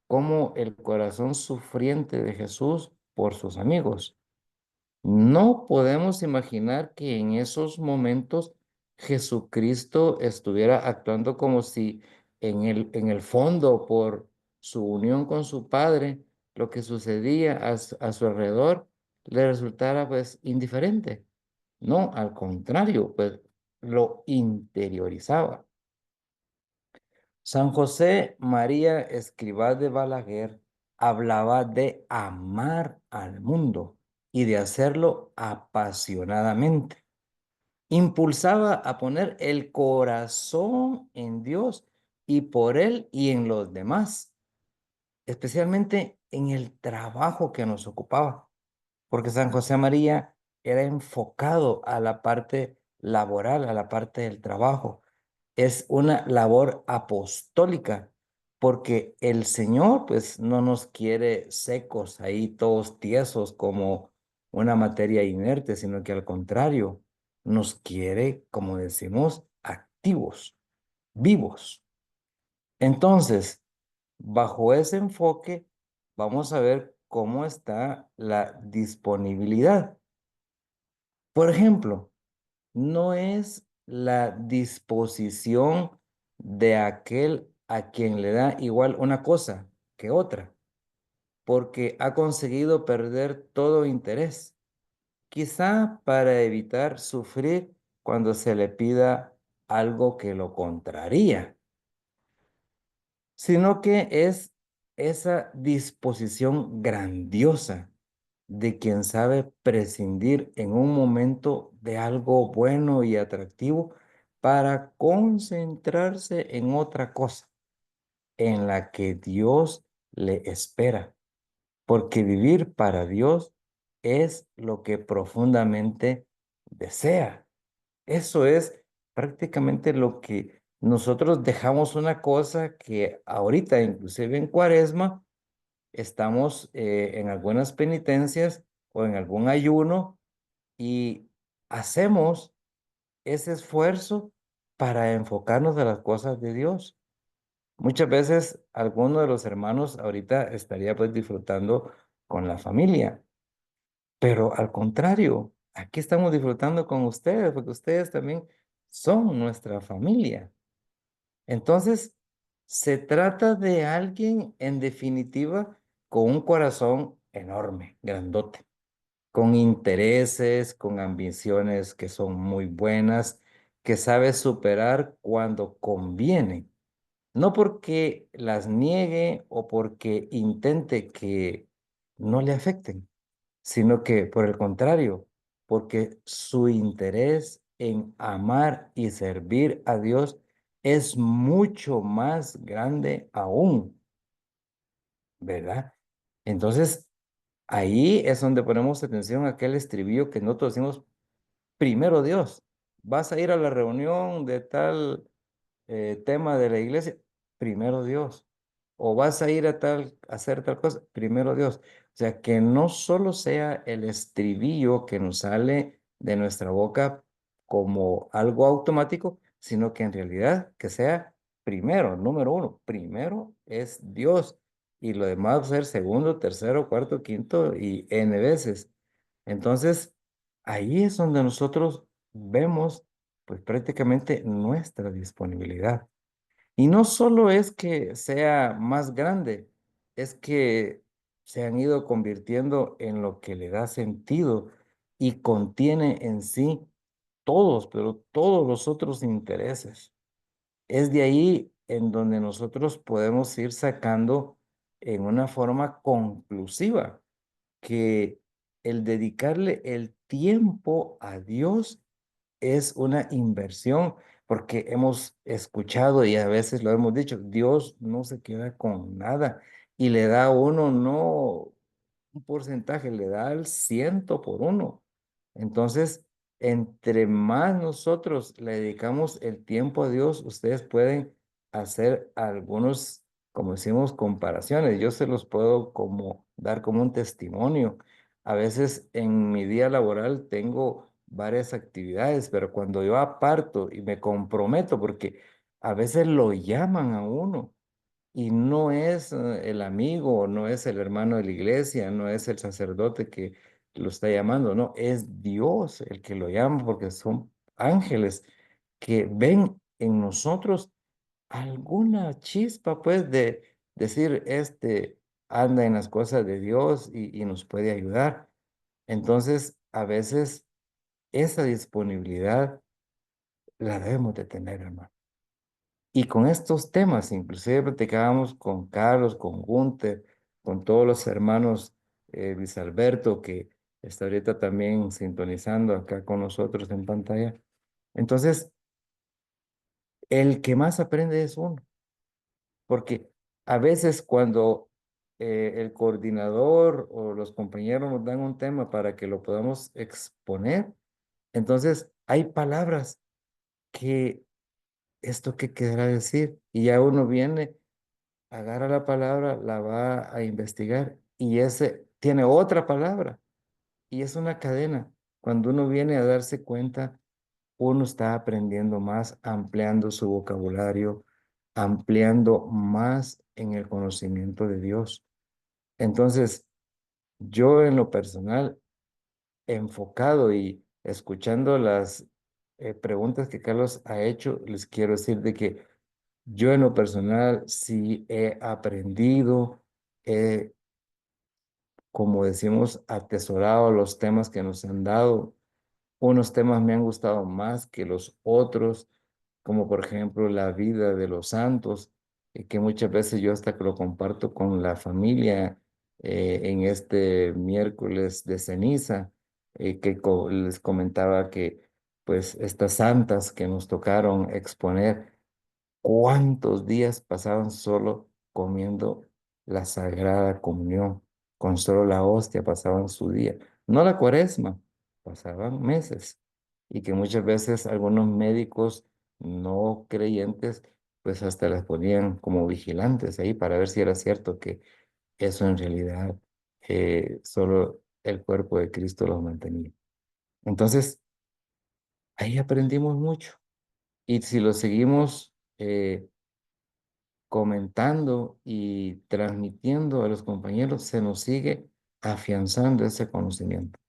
como el corazón sufriente de Jesús por sus amigos. No podemos imaginar que en esos momentos Jesucristo estuviera actuando como si en el fondo, por su unión con su Padre, lo que sucedía a su alrededor le resultara pues indiferente. No, al contrario, pues lo interiorizaba. San José María Escrivá de Balaguer hablaba de amar al mundo y de hacerlo apasionadamente. Impulsaba a poner el corazón en Dios y por Él y en los demás, especialmente en el trabajo que nos ocupaba, porque San José María era enfocado a la parte laboral, a la parte del trabajo. Es una labor apostólica, porque el Señor pues no nos quiere secos ahí, todos tiesos como una materia inerte, sino que al contrario, nos quiere, como decimos, activos, vivos. Entonces, bajo ese enfoque, vamos a ver cómo está la disponibilidad. Por ejemplo, no es la disposición de aquel a quien le da igual una cosa que otra, porque ha conseguido perder todo interés, quizá para evitar sufrir cuando se le pida algo que lo contraría, sino que es esa disposición grandiosa de quien sabe prescindir en un momento de algo bueno y atractivo para concentrarse en otra cosa, en la que Dios le espera, porque vivir para Dios es lo que profundamente desea. Eso es prácticamente lo que nosotros dejamos, una cosa que ahorita, inclusive en Cuaresma, estamos en algunas penitencias o en algún ayuno y hacemos ese esfuerzo para enfocarnos de las cosas de Dios. Muchas veces alguno de los hermanos ahorita estaría pues disfrutando con la familia, pero al contrario, aquí estamos disfrutando con ustedes, porque ustedes también son nuestra familia. Entonces, se trata de alguien, en definitiva, con un corazón enorme, grandote, con intereses, con ambiciones que son muy buenas, que sabe superar cuando conviene, no porque las niegue o porque intente que no le afecten, sino que por el contrario, porque su interés en amar y servir a Dios es mucho más grande aún, ¿verdad? Entonces, ahí es donde ponemos atención a aquel estribillo que nosotros decimos: primero Dios. Vas a ir a la reunión de tal tema de la iglesia, primero Dios. O vas a ir a hacer tal cosa, primero Dios. O sea, que no solo sea el estribillo que nos sale de nuestra boca como algo automático, sino que en realidad que sea primero, número uno. Primero es Dios y lo demás va a ser segundo, tercero, cuarto, quinto y N veces. Entonces, ahí es donde nosotros vemos pues prácticamente nuestra disponibilidad. Y no solo es que sea más grande, es que se han ido convirtiendo en lo que le da sentido y contiene en sí todos, pero todos los otros intereses. Es de ahí en donde nosotros podemos ir sacando en una forma conclusiva que el dedicarle el tiempo a Dios es una inversión, porque hemos escuchado y a veces lo hemos dicho, Dios no se queda con nada y le da a uno no un porcentaje, le da al 100 por 1. Entonces, entre más nosotros le dedicamos el tiempo a Dios, ustedes pueden hacer algunos, como decimos, comparaciones. Yo se los puedo como dar como un testimonio. A veces en mi día laboral tengo varias actividades, pero cuando yo aparto y me comprometo, porque a veces lo llaman a uno y no es el amigo, no es el hermano de la iglesia, no es el sacerdote que lo está llamando, no, es Dios el que lo llama porque son ángeles que ven en nosotros alguna chispa, pues, de decir, este anda en las cosas de Dios y nos puede ayudar. Entonces, a veces esa disponibilidad la debemos de tener, hermano. Y con estos temas, inclusive platicábamos con Carlos, con Gunther, con todos los hermanos, Luis Alberto, que está ahorita también sintonizando acá con nosotros en pantalla. Entonces, el que más aprende es uno, porque a veces cuando el coordinador o los compañeros nos dan un tema para que lo podamos exponer, entonces hay palabras que esto que querrá decir y ya uno viene, agarra la palabra, la va a investigar y ese tiene otra palabra y es una cadena. Cuando uno viene a darse cuenta, uno está aprendiendo más, ampliando su vocabulario, ampliando más en el conocimiento de Dios. Entonces, yo en lo personal, enfocado y escuchando las preguntas que Carlos ha hecho, les quiero decir de que yo en lo personal sí he aprendido, he, como decimos, atesorado los temas que nos han dado. Unos temas me han gustado más que los otros, como por ejemplo la vida de los santos, que muchas veces yo hasta que lo comparto con la familia en este miércoles de ceniza, les comentaba que pues estas santas que nos tocaron exponer, ¿cuántos días pasaban solo comiendo la Sagrada Comunión? Con solo la hostia pasaban su día. No la cuaresma, pasaban meses. Y que muchas veces algunos médicos no creyentes, pues hasta las ponían como vigilantes ahí para ver si era cierto que eso en realidad solo el cuerpo de Cristo los mantenía. Entonces, ahí aprendimos mucho. Y si lo seguimos comentando y transmitiendo a los compañeros, se nos sigue afianzando ese conocimiento.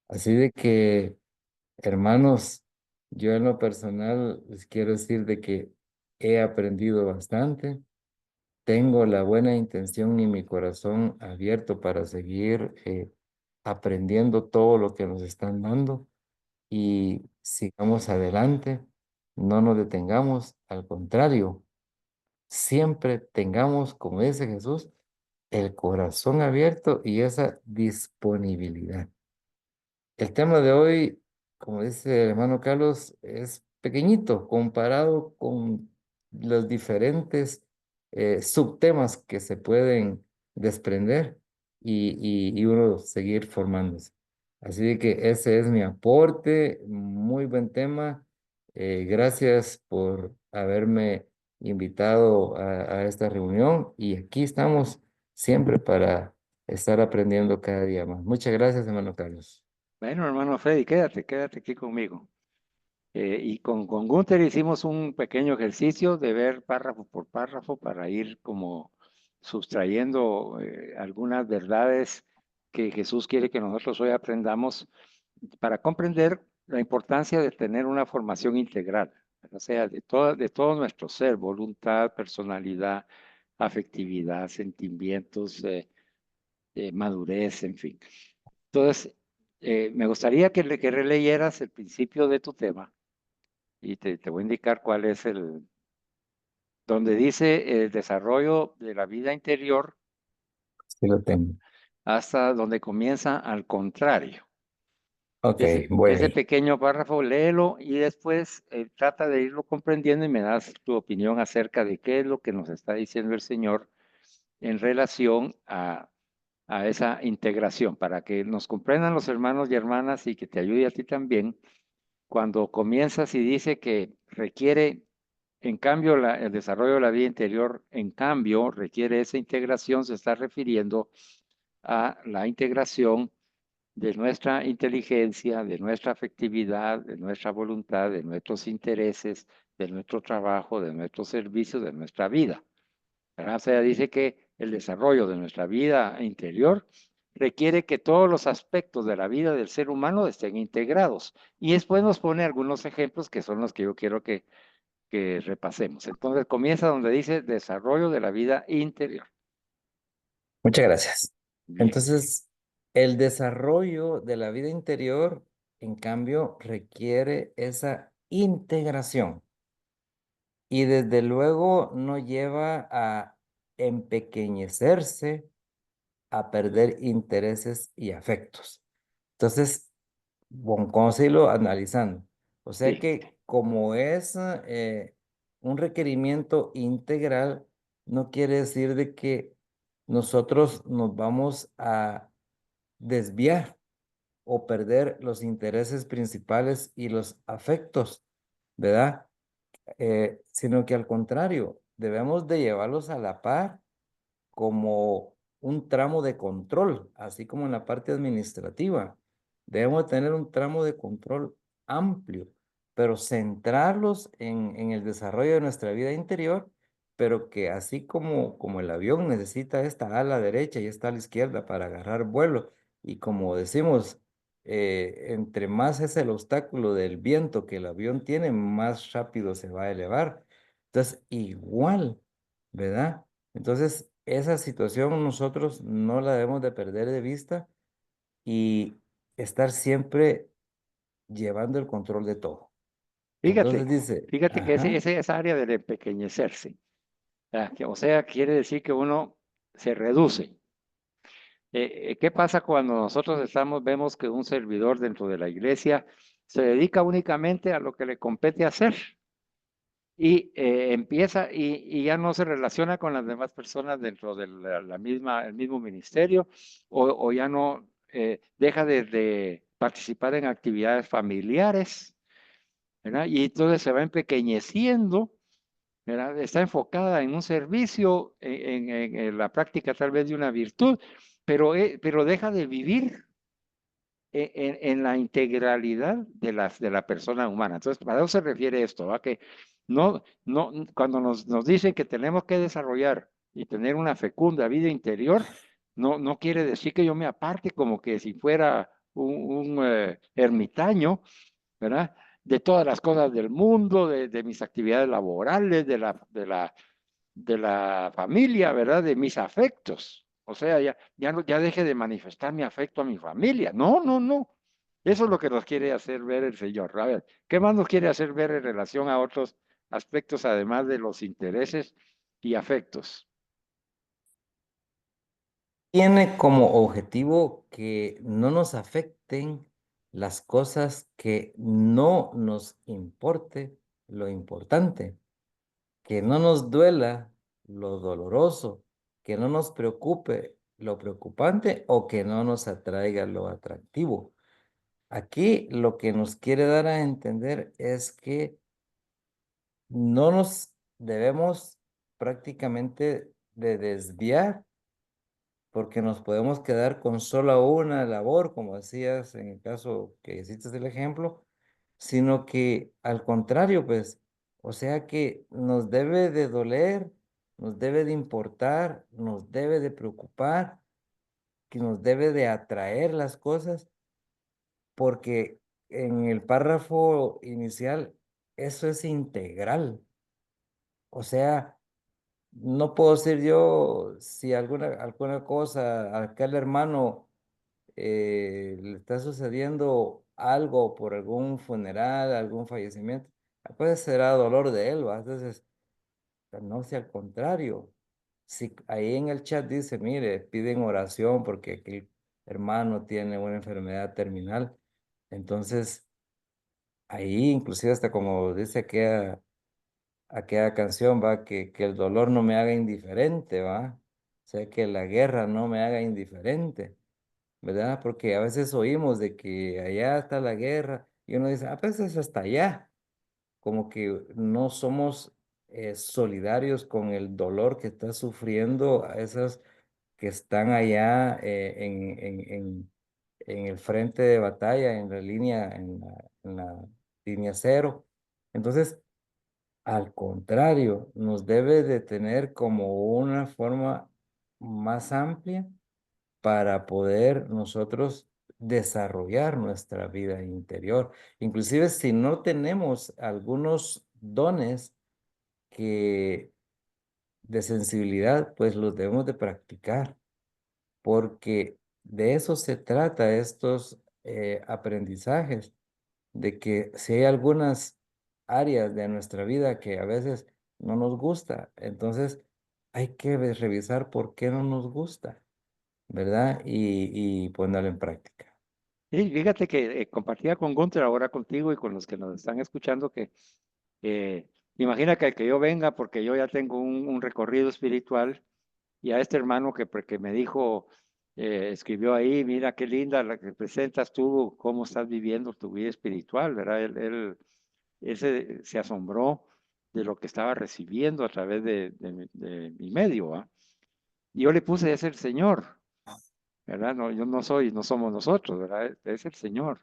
Así de que, hermanos, yo en lo personal les quiero decir de que he aprendido bastante, tengo la buena intención y mi corazón abierto para seguir aprendiendo todo lo que nos están dando y sigamos adelante, no nos detengamos, al contrario, siempre tengamos, como dice Jesús, el corazón abierto y esa disponibilidad. El tema de hoy, como dice el hermano Carlos, es pequeñito comparado con los diferentes subtemas que se pueden desprender y uno seguir formándose. Así que ese es mi aporte, muy buen tema. Gracias por haberme invitado a esta reunión y aquí estamos siempre para estar aprendiendo cada día más. Muchas gracias, hermano Carlos. Bueno, hermano Freddy, quédate aquí conmigo. Y con Gunther hicimos un pequeño ejercicio de ver párrafo por párrafo para ir como sustrayendo algunas verdades que Jesús quiere que nosotros hoy aprendamos para comprender la importancia de tener una formación integral, o sea, de todo nuestro ser, voluntad, personalidad, afectividad, sentimientos, madurez, en fin. Entonces, me gustaría que releyeras el principio de tu tema y te voy a indicar cuál es donde dice el desarrollo de la vida interior Sí lo tengo. hasta donde comienza al contrario. Ok, Ese voy. pequeño párrafo, léelo y después trata de irlo comprendiendo y me das tu opinión acerca de qué es lo que nos está diciendo el Señor en relación a esa integración, para que nos comprendan los hermanos y hermanas y que te ayude a ti también. Cuando comienzas y dice que requiere, en cambio, el desarrollo de la vida interior, en cambio, requiere esa integración, se está refiriendo a la integración de nuestra inteligencia, de nuestra afectividad, de nuestra voluntad, de nuestros intereses, de nuestro trabajo, de nuestros servicios, de nuestra vida. ¿Verdad? O sea, dice que el desarrollo de nuestra vida interior requiere que todos los aspectos de la vida del ser humano estén integrados. Y después nos pone algunos ejemplos que son los que yo quiero que repasemos. Entonces comienza donde dice desarrollo de la vida interior. Muchas gracias. Bien. Entonces, el desarrollo de la vida interior, en cambio, requiere esa integración y desde luego no lleva a empequeñecerse, a perder intereses y afectos. Entonces, vamos a irlo analizando. O sea Sí. que como es un requerimiento integral, no quiere decir de que nosotros nos vamos a desviar o perder los intereses principales y los afectos, ¿verdad? Sino que al contrario, debemos de llevarlos a la par como un tramo de control, así como en la parte administrativa. Debemos tener un tramo de control amplio, pero centrarlos en el desarrollo de nuestra vida interior, pero que así como el avión necesita esta ala derecha y esta ala izquierda para agarrar vuelo, y como decimos, entre más es el obstáculo del viento que el avión tiene, más rápido se va a elevar. Entonces, igual, ¿verdad? Entonces, esa situación nosotros no la debemos de perder de vista y estar siempre llevando el control de todo. Fíjate, Entonces dice, fíjate que ajá, esa área del empequeñecerse, o sea, quiere decir que uno se reduce. ¿Qué pasa cuando nosotros vemos que un servidor dentro de la iglesia se dedica únicamente a lo que le compete hacer y empieza y ya no se relaciona con las demás personas dentro de el mismo ministerio o ya no deja de participar en actividades familiares, ¿verdad? Y entonces se va empequeñeciendo, ¿verdad? Está enfocada en un servicio, en la práctica tal vez de una virtud, pero deja de vivir en la integralidad de la persona humana. Entonces, para eso se refiere esto, ¿va? Que cuando nos dicen que tenemos que desarrollar y tener una fecunda vida interior, no quiere decir que yo me aparte como que si fuera un ermitaño, ¿verdad? De todas las cosas del mundo, de mis actividades laborales, de la familia, ¿verdad? De mis afectos. O sea, ya deje de manifestar mi afecto a mi familia. No, no, no. Eso es lo que nos quiere hacer ver el Señor. A ver, ¿qué más nos quiere hacer ver en relación a otros aspectos además de los intereses y afectos? tiene como objetivo que no nos afecten las cosas que no nos importe lo importante, que no nos duela lo doloroso, que no nos preocupe lo preocupante o que no nos atraiga lo atractivo. Aquí lo que nos quiere dar a entender es que no nos debemos prácticamente de desviar porque nos podemos quedar con solo una labor, como decías en el caso que hiciste el ejemplo, sino que al contrario, pues, o sea que nos debe de doler, nos debe de importar, nos debe de preocupar, que nos debe de atraer las cosas, porque en el párrafo inicial eso es integral. O sea, no puedo decir yo si alguna cosa a aquel hermano le está sucediendo algo por algún funeral, algún fallecimiento, pues será dolor de él, ¿va? Entonces, no sea al contrario. Si ahí en el chat dice, mire, piden oración porque aquel hermano tiene una enfermedad terminal, Entonces, ahí inclusive hasta como dice aquella canción, va, que el dolor no me haga indiferente, va. O sea, que la guerra no me haga indiferente, ¿verdad? Porque a veces oímos de que allá está la guerra y uno dice, ah, pues es hasta allá. Como que no somos solidarios con el dolor que está sufriendo a esas que están allá en el frente de batalla, en la línea, en la línea cero. Entonces, al contrario, nos debe de tener como una forma más amplia para poder nosotros desarrollar nuestra vida interior. Inclusive si no tenemos algunos dones que de sensibilidad, pues los debemos de practicar, porque de eso se trata estos aprendizajes, de que si hay algunas áreas de nuestra vida que a veces no nos gusta, entonces hay que revisar por qué no nos gusta, ¿verdad? Y ponerlo en práctica. Y fíjate que compartía con Gunther ahora contigo y con los que nos están escuchando que imagina que yo venga porque yo ya tengo un recorrido espiritual y a este hermano que me dijo, escribió ahí, mira qué linda la que presentas tú, cómo estás viviendo tu vida espiritual, ¿verdad? Él se asombró de lo que estaba recibiendo a través de mi medio, ¿va? Y yo le puse, es el Señor, ¿verdad? No, yo no soy, no somos nosotros, ¿verdad? Es el Señor,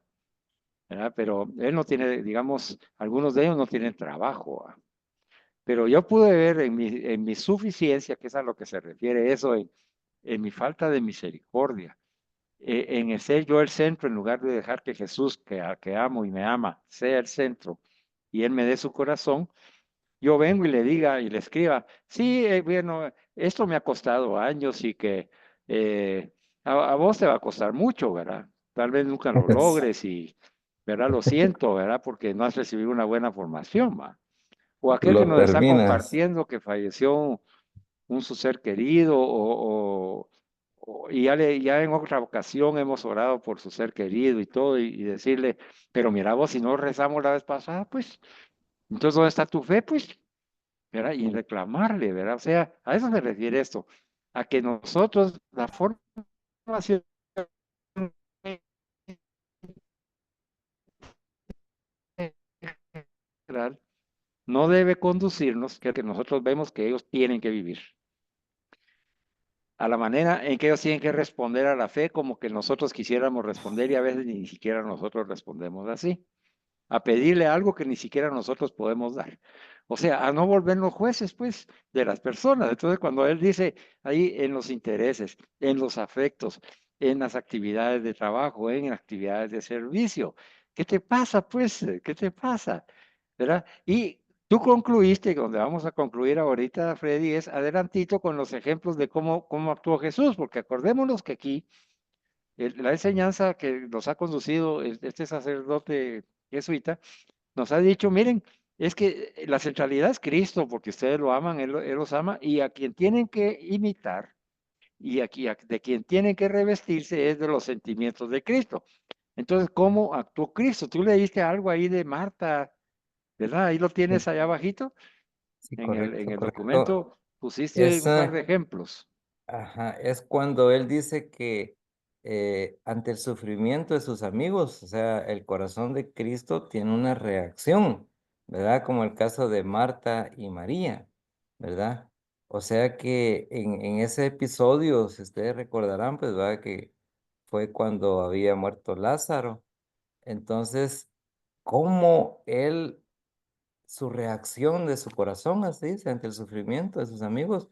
¿verdad? Pero él no tiene, digamos, algunos de ellos no tienen trabajo, ¿va? Pero yo pude ver en mi suficiencia, que es a lo que se refiere eso, en mi falta de misericordia, en el ser yo el centro, en lugar de dejar que Jesús, que amo y me ama, sea el centro y Él me dé su corazón, yo vengo y le diga y le escriba, sí, bueno, esto me ha costado años y que a vos te va a costar mucho, ¿verdad? Tal vez nunca lo logres y, ¿verdad? Lo siento, ¿verdad? Porque no has recibido una buena formación, ¿va? O aquel que Lo nos está terminas. compartiendo que falleció su ser querido y ya en otra ocasión hemos orado por su ser querido y todo y decirle, pero mira vos, si no rezamos la vez pasada, pues, entonces ¿dónde está tu fe? Pues, ¿verdad? Y reclamarle, ¿verdad? O sea, a eso se refiere esto, a que nosotros, la formación integral no debe conducirnos que nosotros vemos que ellos tienen que vivir. A la manera en que ellos tienen que responder a la fe como que nosotros quisiéramos responder y a veces ni siquiera nosotros respondemos así, a pedirle algo que ni siquiera nosotros podemos dar. O sea, a no volvernos jueces, pues, de las personas. Entonces, cuando él dice ahí en los intereses, en los afectos, en las actividades de trabajo, en actividades de servicio, ¿qué te pasa, pues? ¿Qué te pasa? ¿Verdad? Y tú concluiste, donde vamos a concluir ahorita, Freddy, es adelantito con los ejemplos de cómo actuó Jesús, porque acordémonos que aquí la enseñanza que nos ha conducido este sacerdote jesuita nos ha dicho, miren, es que la centralidad es Cristo, porque ustedes lo aman, él los ama, y a quien tienen que imitar y aquí de quien tienen que revestirse es de los sentimientos de Cristo. Entonces, ¿cómo actuó Cristo? Tú leíste algo ahí de Marta, ¿verdad? Ahí lo Sí, tienes allá abajito, sí, en correcto, el correcto. documento pusiste un par Esa, de ejemplos. ajá, es cuando él dice que ante el sufrimiento de sus amigos, o sea, el corazón de Cristo tiene una reacción, ¿verdad? Como el caso de Marta y María, ¿verdad? O sea que en ese episodio, si ustedes recordarán, pues, ¿verdad? Que fue cuando había muerto Lázaro. Entonces, cómo él, su reacción de su corazón, así dice, ante el sufrimiento de sus amigos,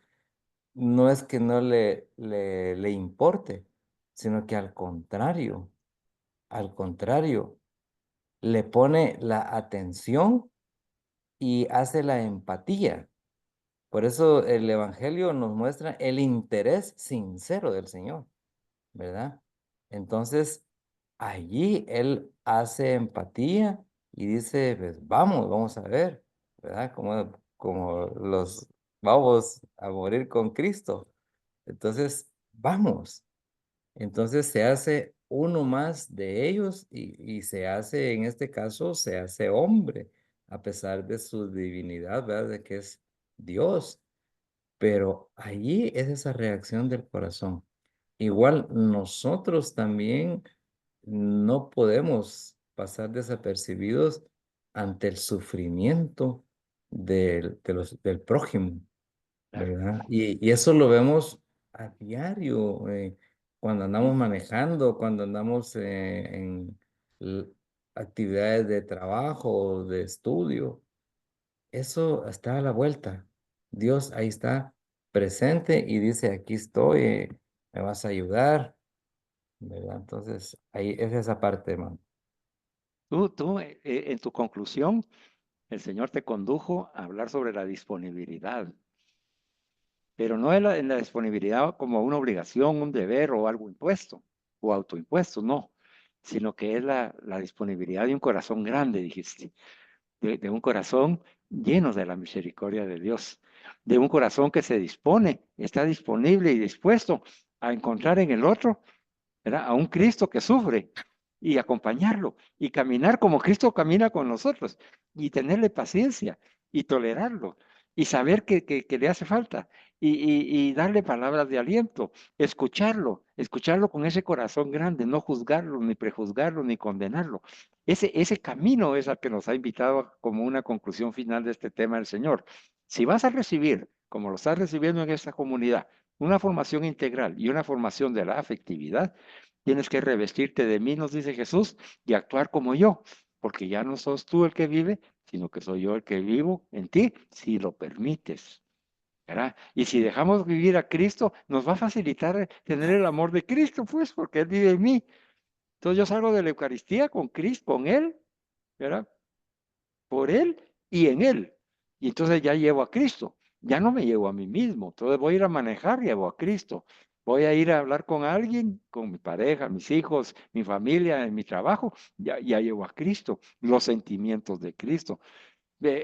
no es que no le importe, sino que al contrario, le pone la atención y hace la empatía. Por eso el Evangelio nos muestra el interés sincero del Señor, ¿verdad? Entonces, allí Él hace empatía y dice, pues vamos a ver, ¿verdad? Como los vamos a morir con Cristo. Entonces, vamos. Entonces se hace uno más de ellos y se hace, en este caso, se hace hombre, a pesar de su divinidad, ¿verdad? De que es Dios. Pero allí es esa reacción del corazón. Igual nosotros también no podemos pasar desapercibidos ante el sufrimiento del prójimo, Claro. ¿verdad? Y eso lo vemos a diario, cuando andamos manejando, cuando andamos en l- actividades de trabajo, de estudio. Eso está a la vuelta. Dios ahí está presente y dice, aquí estoy, me vas a ayudar, ¿verdad? Entonces, ahí es esa parte, hermano. En tu conclusión, el Señor te condujo a hablar sobre la disponibilidad, pero no en la disponibilidad como una obligación, un deber o algo impuesto o autoimpuesto, no, sino que es la disponibilidad de un corazón grande, dijiste, de un corazón lleno de la misericordia de Dios, de un corazón que se dispone, está disponible y dispuesto a encontrar en el otro, ¿verdad? A un Cristo que sufre y acompañarlo y caminar como Cristo camina con nosotros y tenerle paciencia y tolerarlo y saber que le hace falta y darle palabras de aliento, escucharlo con ese corazón grande, no juzgarlo, ni prejuzgarlo, ni condenarlo. Ese camino es al que nos ha invitado como una conclusión final de este tema del Señor. Si vas a recibir, como lo estás recibiendo en esta comunidad, una formación integral y una formación de la afectividad, tienes que revestirte de mí, nos dice Jesús, y actuar como yo, porque ya no sos tú el que vive, sino que soy yo el que vivo en ti, si lo permites. ¿Verdad? Y si dejamos vivir a Cristo, nos va a facilitar tener el amor de Cristo, pues, porque Él vive en mí. Entonces yo salgo de la Eucaristía con Cristo, con Él, ¿verdad? Por Él y en Él. Y entonces ya llevo a Cristo, ya no me llevo a mí mismo. Entonces voy a ir a manejar, llevo a Cristo. Voy a ir a hablar con alguien, con mi pareja, mis hijos, mi familia, en mi trabajo, ya llevo a Cristo, los sentimientos de Cristo.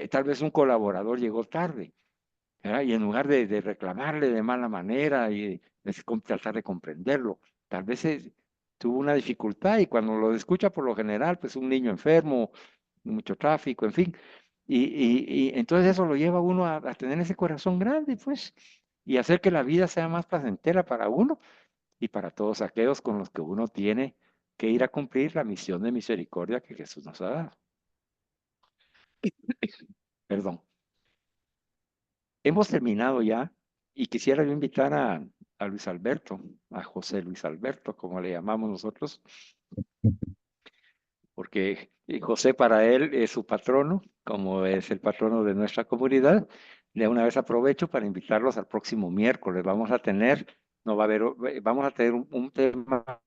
Tal vez un colaborador llegó tarde, ¿verdad? Y en lugar de reclamarle de mala manera y tratar de comprenderlo, tal vez tuvo una dificultad y cuando lo escucha por lo general, pues un niño enfermo, mucho tráfico, en fin. Y entonces eso lo lleva a uno a tener ese corazón grande, pues, y hacer que la vida sea más placentera para uno y para todos aquellos con los que uno tiene que ir a cumplir la misión de misericordia que Jesús nos ha dado. Perdón. Hemos terminado ya y quisiera yo invitar a Luis Alberto, a José Luis Alberto, como le llamamos nosotros, porque José para él es su patrono, como es el patrono de nuestra comunidad. De una vez aprovecho para invitarlos al próximo miércoles. No va a haber, vamos a tener un tema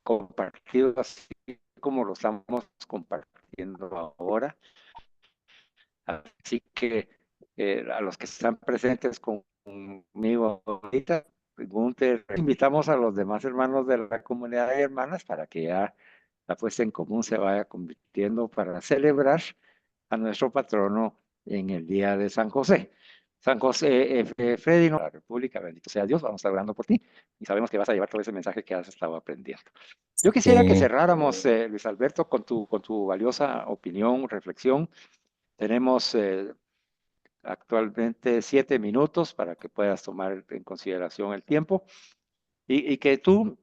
compartido así como lo estamos compartiendo ahora. Así que a los que están presentes conmigo ahorita, Gunther, invitamos a los demás hermanos de la comunidad de hermanas para que ya la puesta en común se vaya convirtiendo para celebrar a nuestro patrono en el día de San José. San José, Freddy, la República, bendito sea Dios, vamos a estar orando por ti y sabemos que vas a llevar todo ese mensaje que has estado aprendiendo. Yo quisiera que cerráramos, Luis Alberto, con tu valiosa opinión, reflexión. Tenemos actualmente 7 minutos para que puedas tomar en consideración el tiempo y que tú,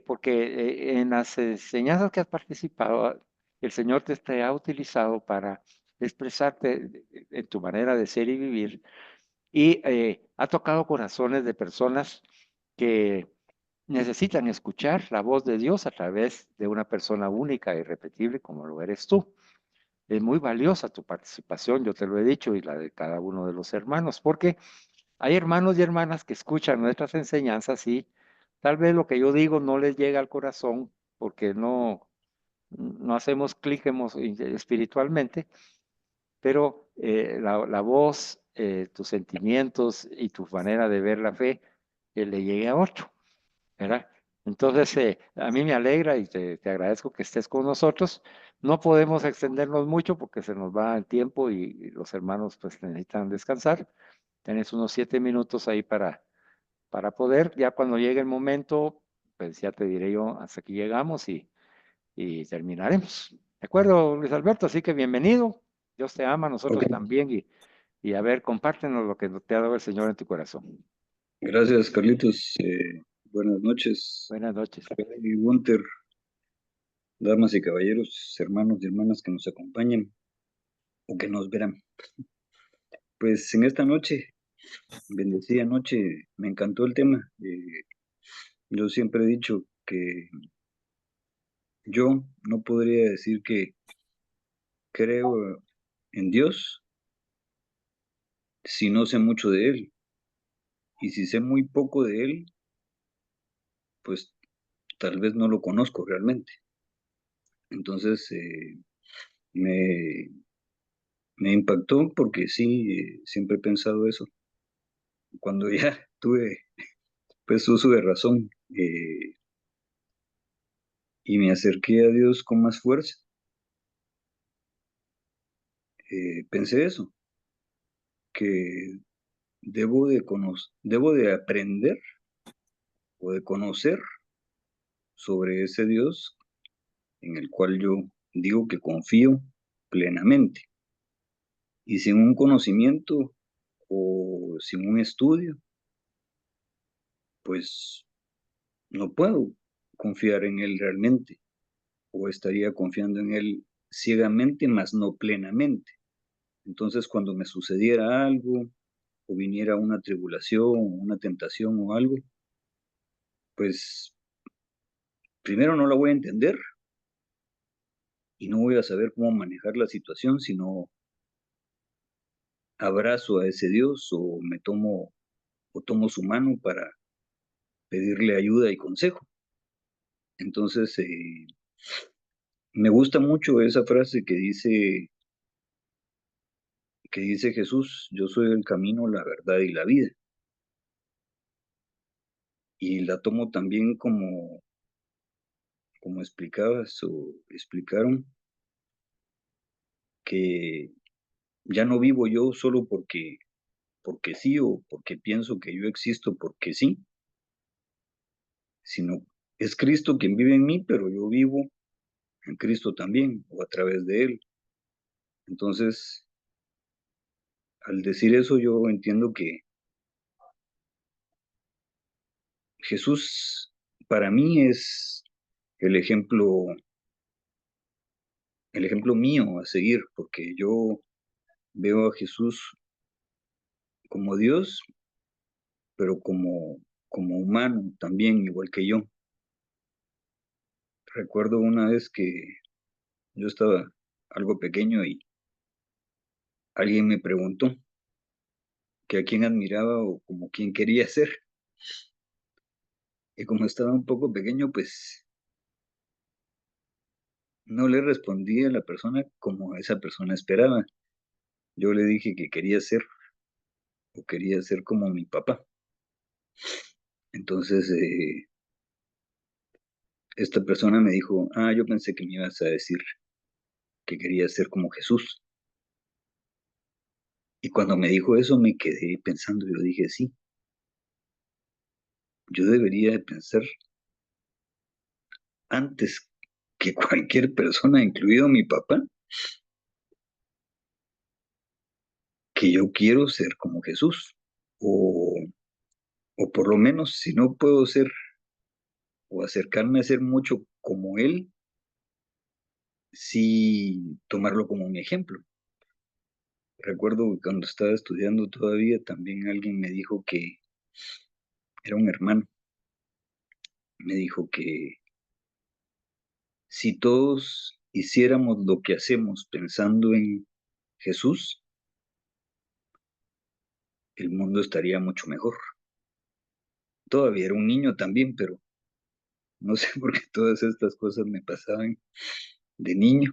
porque en las enseñanzas que has participado, el Señor te ha utilizado para expresarte en tu manera de ser y vivir y ha tocado corazones de personas que necesitan escuchar la voz de Dios a través de una persona única e irrepetible como lo eres tú. Es muy valiosa tu participación, yo te lo he dicho, y la de cada uno de los hermanos, porque hay hermanos y hermanas que escuchan nuestras enseñanzas y tal vez lo que yo digo no les llega al corazón porque no hacemos clic espiritualmente, pero la voz, tus sentimientos y tu manera de ver la fe le llegue a otro, ¿verdad? Entonces, a mí me alegra y te agradezco que estés con nosotros. No podemos extendernos mucho porque se nos va el tiempo y los hermanos pues necesitan descansar. Tienes unos 7 minutos ahí para para poder, ya cuando llegue el momento, pues ya te diré yo, hasta aquí llegamos y terminaremos. ¿De acuerdo, Luis Alberto? Así que bienvenido. Dios te ama, nosotros Ok, también. Y a ver, compártenos lo que te ha dado el Señor en tu corazón. gracias, Carlitos. Buenas noches. Buenas noches. Y Gunter, damas y caballeros, hermanos y hermanas que nos acompañan o que nos verán. Pues en esta noche, bendecida noche, me encantó el tema. Yo siempre he dicho que yo no podría decir que creo en Dios si no sé mucho de Él. Y si sé muy poco de Él, pues tal vez no lo conozco realmente. Entonces, me, me impactó porque sí, siempre he pensado eso. Cuando ya tuve pues uso de razón y me acerqué a Dios con más fuerza, pensé eso, que debo de aprender o de conocer sobre ese Dios en el cual yo digo que confío plenamente. Y sin un conocimiento o sin un estudio, pues no puedo confiar en Él realmente, o estaría confiando en Él ciegamente, mas no plenamente. Entonces, cuando me sucediera algo, o viniera una tribulación, una tentación o algo, pues primero no la voy a entender y no voy a saber cómo manejar la situación, sino abrazo a ese Dios o tomo su mano para pedirle ayuda y consejo. Entonces, me gusta mucho esa frase que dice Jesús: yo soy el camino, la verdad y la vida. Y la tomo también como explicabas o explicaron, que ya no vivo yo solo porque sí o porque pienso que yo existo porque sí, sino es Cristo quien vive en mí, pero yo vivo en Cristo también o a través de Él. Entonces, al decir eso, yo entiendo que Jesús para mí es el ejemplo mío a seguir, porque yo veo a Jesús como Dios, pero como humano también, igual que yo. Recuerdo una vez que yo estaba algo pequeño y alguien me preguntó que a quién admiraba o como quién quería ser. Y como estaba un poco pequeño, pues no le respondí a la persona como esa persona esperaba. Yo le dije que quería ser como mi papá. Entonces, esta persona me dijo: yo pensé que me ibas a decir que quería ser como Jesús. Y cuando me dijo eso me quedé pensando, yo dije: sí, yo debería de pensar antes que cualquier persona, incluido mi papá, que yo quiero ser como Jesús. O, o por lo menos, si no puedo ser o acercarme a ser mucho como Él, sí tomarlo como un ejemplo. Recuerdo que cuando estaba estudiando todavía, también alguien me dijo que era un hermano, me dijo que si todos hiciéramos lo que hacemos pensando en Jesús, el mundo estaría mucho mejor. Todavía era un niño también, pero no sé por qué todas estas cosas me pasaban de niño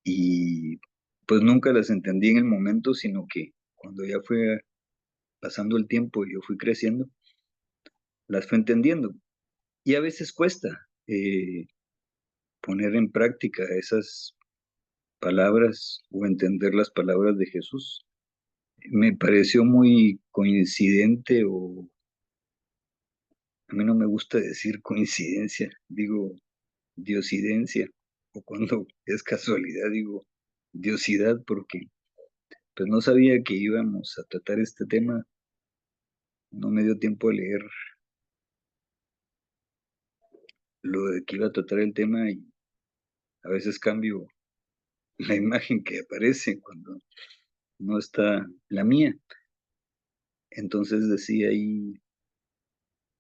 y pues nunca las entendí en el momento, sino que cuando ya fue pasando el tiempo y yo fui creciendo, las fui entendiendo. Y a veces cuesta poner en práctica esas palabras o entender las palabras de Jesús. me pareció muy coincidente, o a mí no me gusta decir coincidencia, digo diosidencia, o cuando es casualidad digo diosidad, porque pues no sabía que íbamos a tratar este tema, no me dio tiempo a leer lo de que iba a tratar el tema, y a veces cambio la imagen que aparece cuando no está la mía. Entonces decía ahí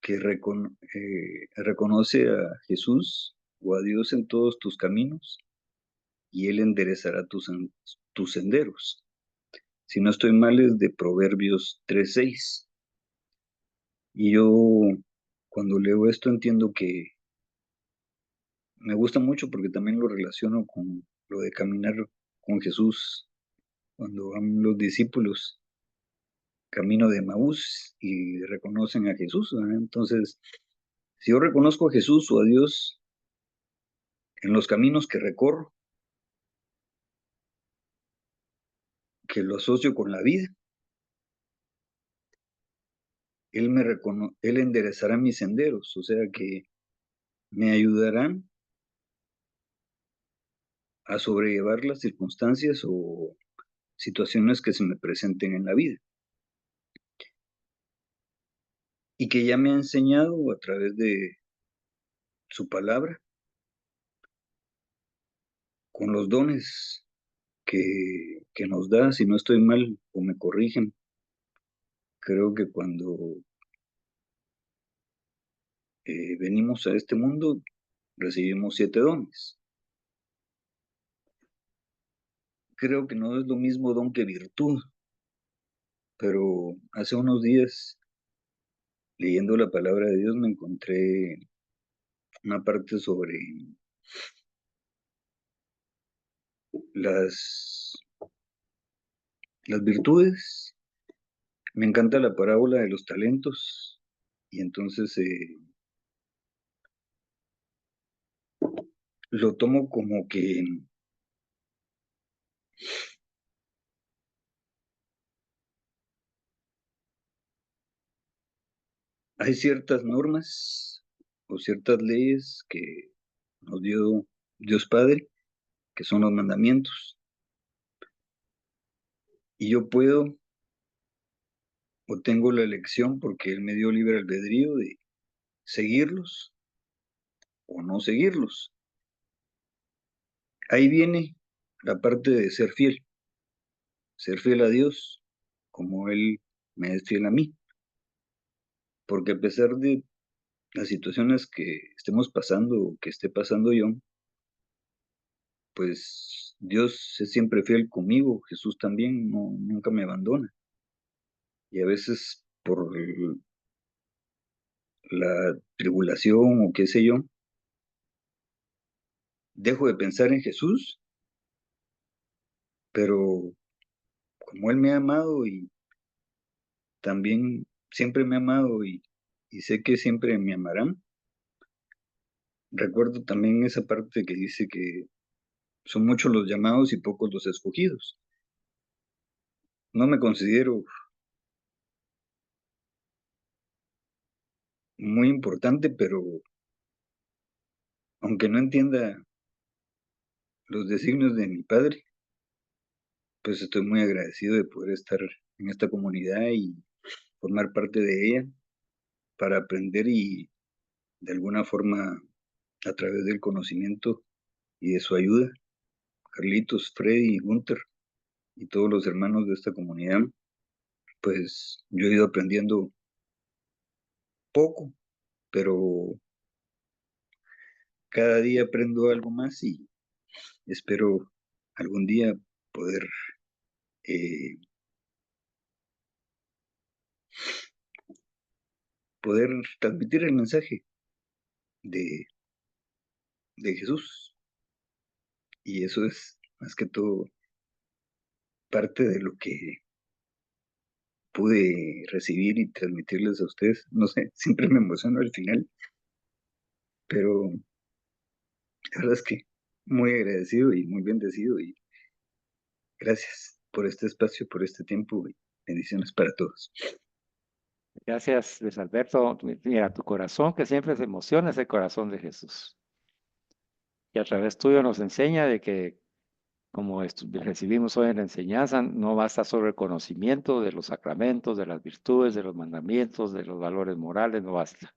que reconoce a Jesús o a Dios en todos tus caminos y Él enderezará tus senderos. Si no estoy mal, es de Proverbios 3:6. Y yo cuando leo esto entiendo que me gusta mucho, porque también lo relaciono con lo de caminar con Jesús cuando van los discípulos camino de Maús y reconocen a Jesús, ¿verdad? Entonces, si yo reconozco a Jesús o a Dios en los caminos que recorro, que lo asocio con la vida, Él enderezará mis senderos, o sea que me ayudarán a sobrellevar las circunstancias o situaciones que se me presenten en la vida. Y que ya me ha enseñado a través de su palabra, con los dones que nos da. Si no estoy mal o me corrigen, creo que cuando venimos a este mundo recibimos 7 dones. Creo que no es lo mismo don que virtud, pero hace unos días, leyendo la palabra de Dios, me encontré una parte sobre las, las virtudes. Me encanta la parábola de los talentos, y entonces lo tomo como que hay ciertas normas o ciertas leyes que nos dio Dios Padre, que son los mandamientos, y yo puedo o tengo la elección, porque Él me dio libre albedrío, de seguirlos o no seguirlos. Ahí viene la parte de ser fiel a Dios, como Él me es fiel a mí, porque a pesar de las situaciones que estemos pasando o que esté pasando yo, pues Dios es siempre fiel conmigo, Jesús también, no, nunca me abandona. Y a veces por la tribulación o qué sé yo, dejo de pensar en Jesús, pero como Él me ha amado y también siempre me ha amado, y sé que siempre me amarán, recuerdo también esa parte que dice que son muchos los llamados y pocos los escogidos. No me considero muy importante, pero aunque no entienda los designios de mi Padre, pues estoy muy agradecido de poder estar en esta comunidad y formar parte de ella para aprender, y de alguna forma, a través del conocimiento y de su ayuda, Carlitos, Freddy, Gunther y todos los hermanos de esta comunidad, pues yo he ido aprendiendo poco, pero cada día aprendo algo más, y espero algún día poder eh, poder transmitir el mensaje de, de Jesús. Y eso es más que todo parte de lo que pude recibir y transmitirles a ustedes. No sé, siempre me emociono al final, pero la verdad es que muy agradecido y muy bendecido, y gracias por este espacio, por este tiempo. Bendiciones para todos. Gracias, Luis Alberto. Mira, tu corazón que siempre se emociona es el corazón de Jesús. Y a través tuyo nos enseña de que, como recibimos hoy en la enseñanza, no basta solo el conocimiento de los sacramentos, de las virtudes, de los mandamientos, de los valores morales, no basta,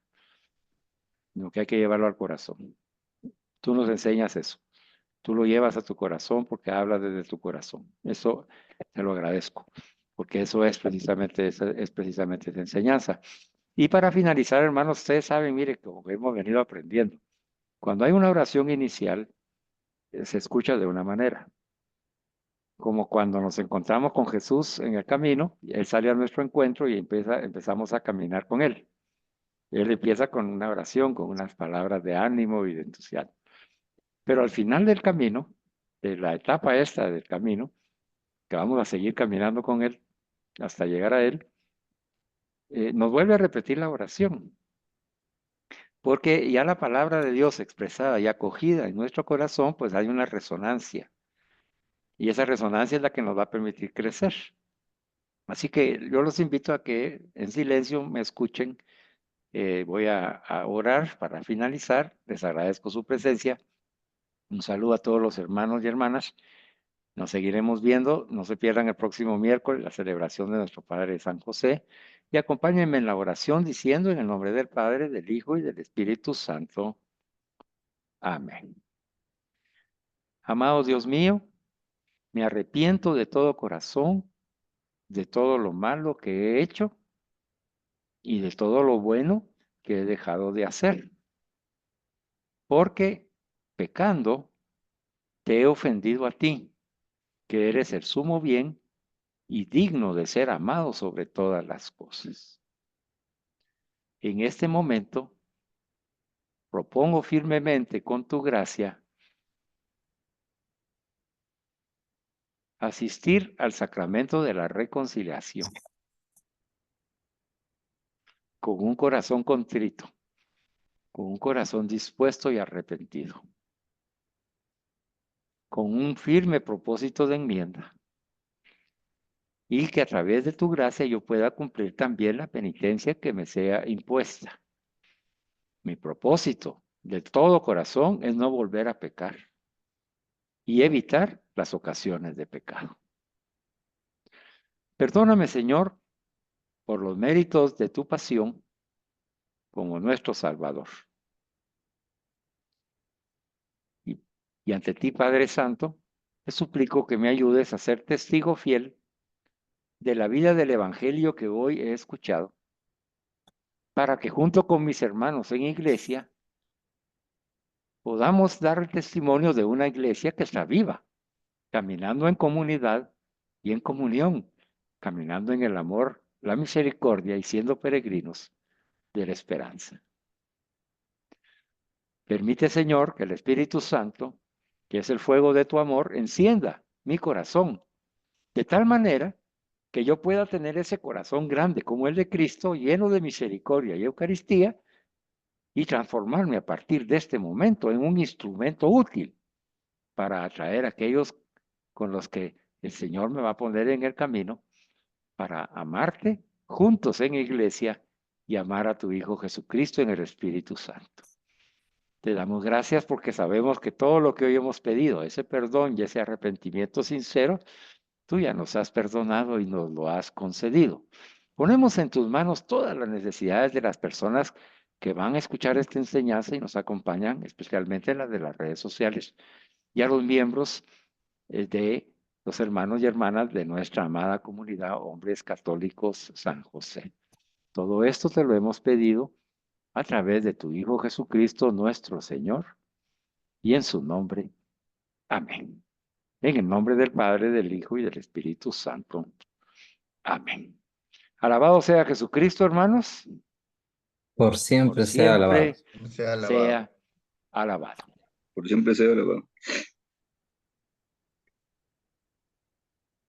sino que hay que llevarlo al corazón. Tú nos enseñas eso. Tú lo llevas a tu corazón porque hablas desde tu corazón. Eso te lo agradezco, porque eso es precisamente esa enseñanza. Y para finalizar, hermanos, ustedes saben, mire, como hemos venido aprendiendo, cuando hay una oración inicial, se escucha de una manera. Como cuando nos encontramos con Jesús en el camino, y Él sale a nuestro encuentro y empezamos a caminar con Él. Él empieza con una oración, con unas palabras de ánimo y de entusiasmo. Pero al final del camino, de la etapa esta del camino, que vamos a seguir caminando con Él hasta llegar a Él, nos vuelve a repetir la oración. Porque ya la palabra de Dios expresada y acogida en nuestro corazón, pues hay una resonancia. Y esa resonancia es la que nos va a permitir crecer. Así que yo los invito a que en silencio me escuchen. Voy a orar para finalizar. Les agradezco su presencia. Un saludo a todos los hermanos y hermanas. Nos seguiremos viendo. No se pierdan el próximo miércoles la celebración de nuestro Padre San José. Y acompáñenme en la oración diciendo en el nombre del Padre, del Hijo y del Espíritu Santo. Amén. Amado Dios mío, me arrepiento de todo corazón, de todo lo malo que he hecho y de todo lo bueno que he dejado de hacer. Porque pecando te he ofendido a ti, que eres el sumo bien y digno de ser amado sobre todas las cosas. En este momento, propongo firmemente con tu gracia asistir al sacramento de la reconciliación con un corazón contrito, con un corazón dispuesto y arrepentido, con un firme propósito de enmienda, y que a través de tu gracia yo pueda cumplir también la penitencia que me sea impuesta. Mi propósito de todo corazón es no volver a pecar y evitar las ocasiones de pecado. Perdóname, Señor, por los méritos de tu pasión como nuestro Salvador. Y ante ti, Padre Santo, te suplico que me ayudes a ser testigo fiel de la vida del Evangelio que hoy he escuchado, para que junto con mis hermanos en iglesia podamos dar el testimonio de una iglesia que está viva, caminando en comunidad y en comunión, caminando en el amor, la misericordia y siendo peregrinos de la esperanza. Permite, Señor, que el Espíritu Santo, que es el fuego de tu amor, encienda mi corazón, de tal manera que yo pueda tener ese corazón grande como el de Cristo, lleno de misericordia y Eucaristía, y transformarme a partir de este momento en un instrumento útil para atraer a aquellos con los que el Señor me va a poner en el camino para amarte juntos en iglesia y amar a tu Hijo Jesucristo en el Espíritu Santo. Te damos gracias porque sabemos que todo lo que hoy hemos pedido, ese perdón y ese arrepentimiento sincero, tú ya nos has perdonado y nos lo has concedido. Ponemos en tus manos todas las necesidades de las personas que van a escuchar esta enseñanza y nos acompañan, especialmente las de las redes sociales, y a los miembros de los hermanos y hermanas de nuestra amada comunidad Hombres Católicos San José. Todo esto te lo hemos pedido a través de tu Hijo Jesucristo, nuestro Señor, y en su nombre. Amén. En el nombre del Padre, del Hijo y del Espíritu Santo. Amén. Alabado sea Jesucristo, hermanos. Por siempre Por sea alabado. siempre sea alabado. Por siempre sea alabado.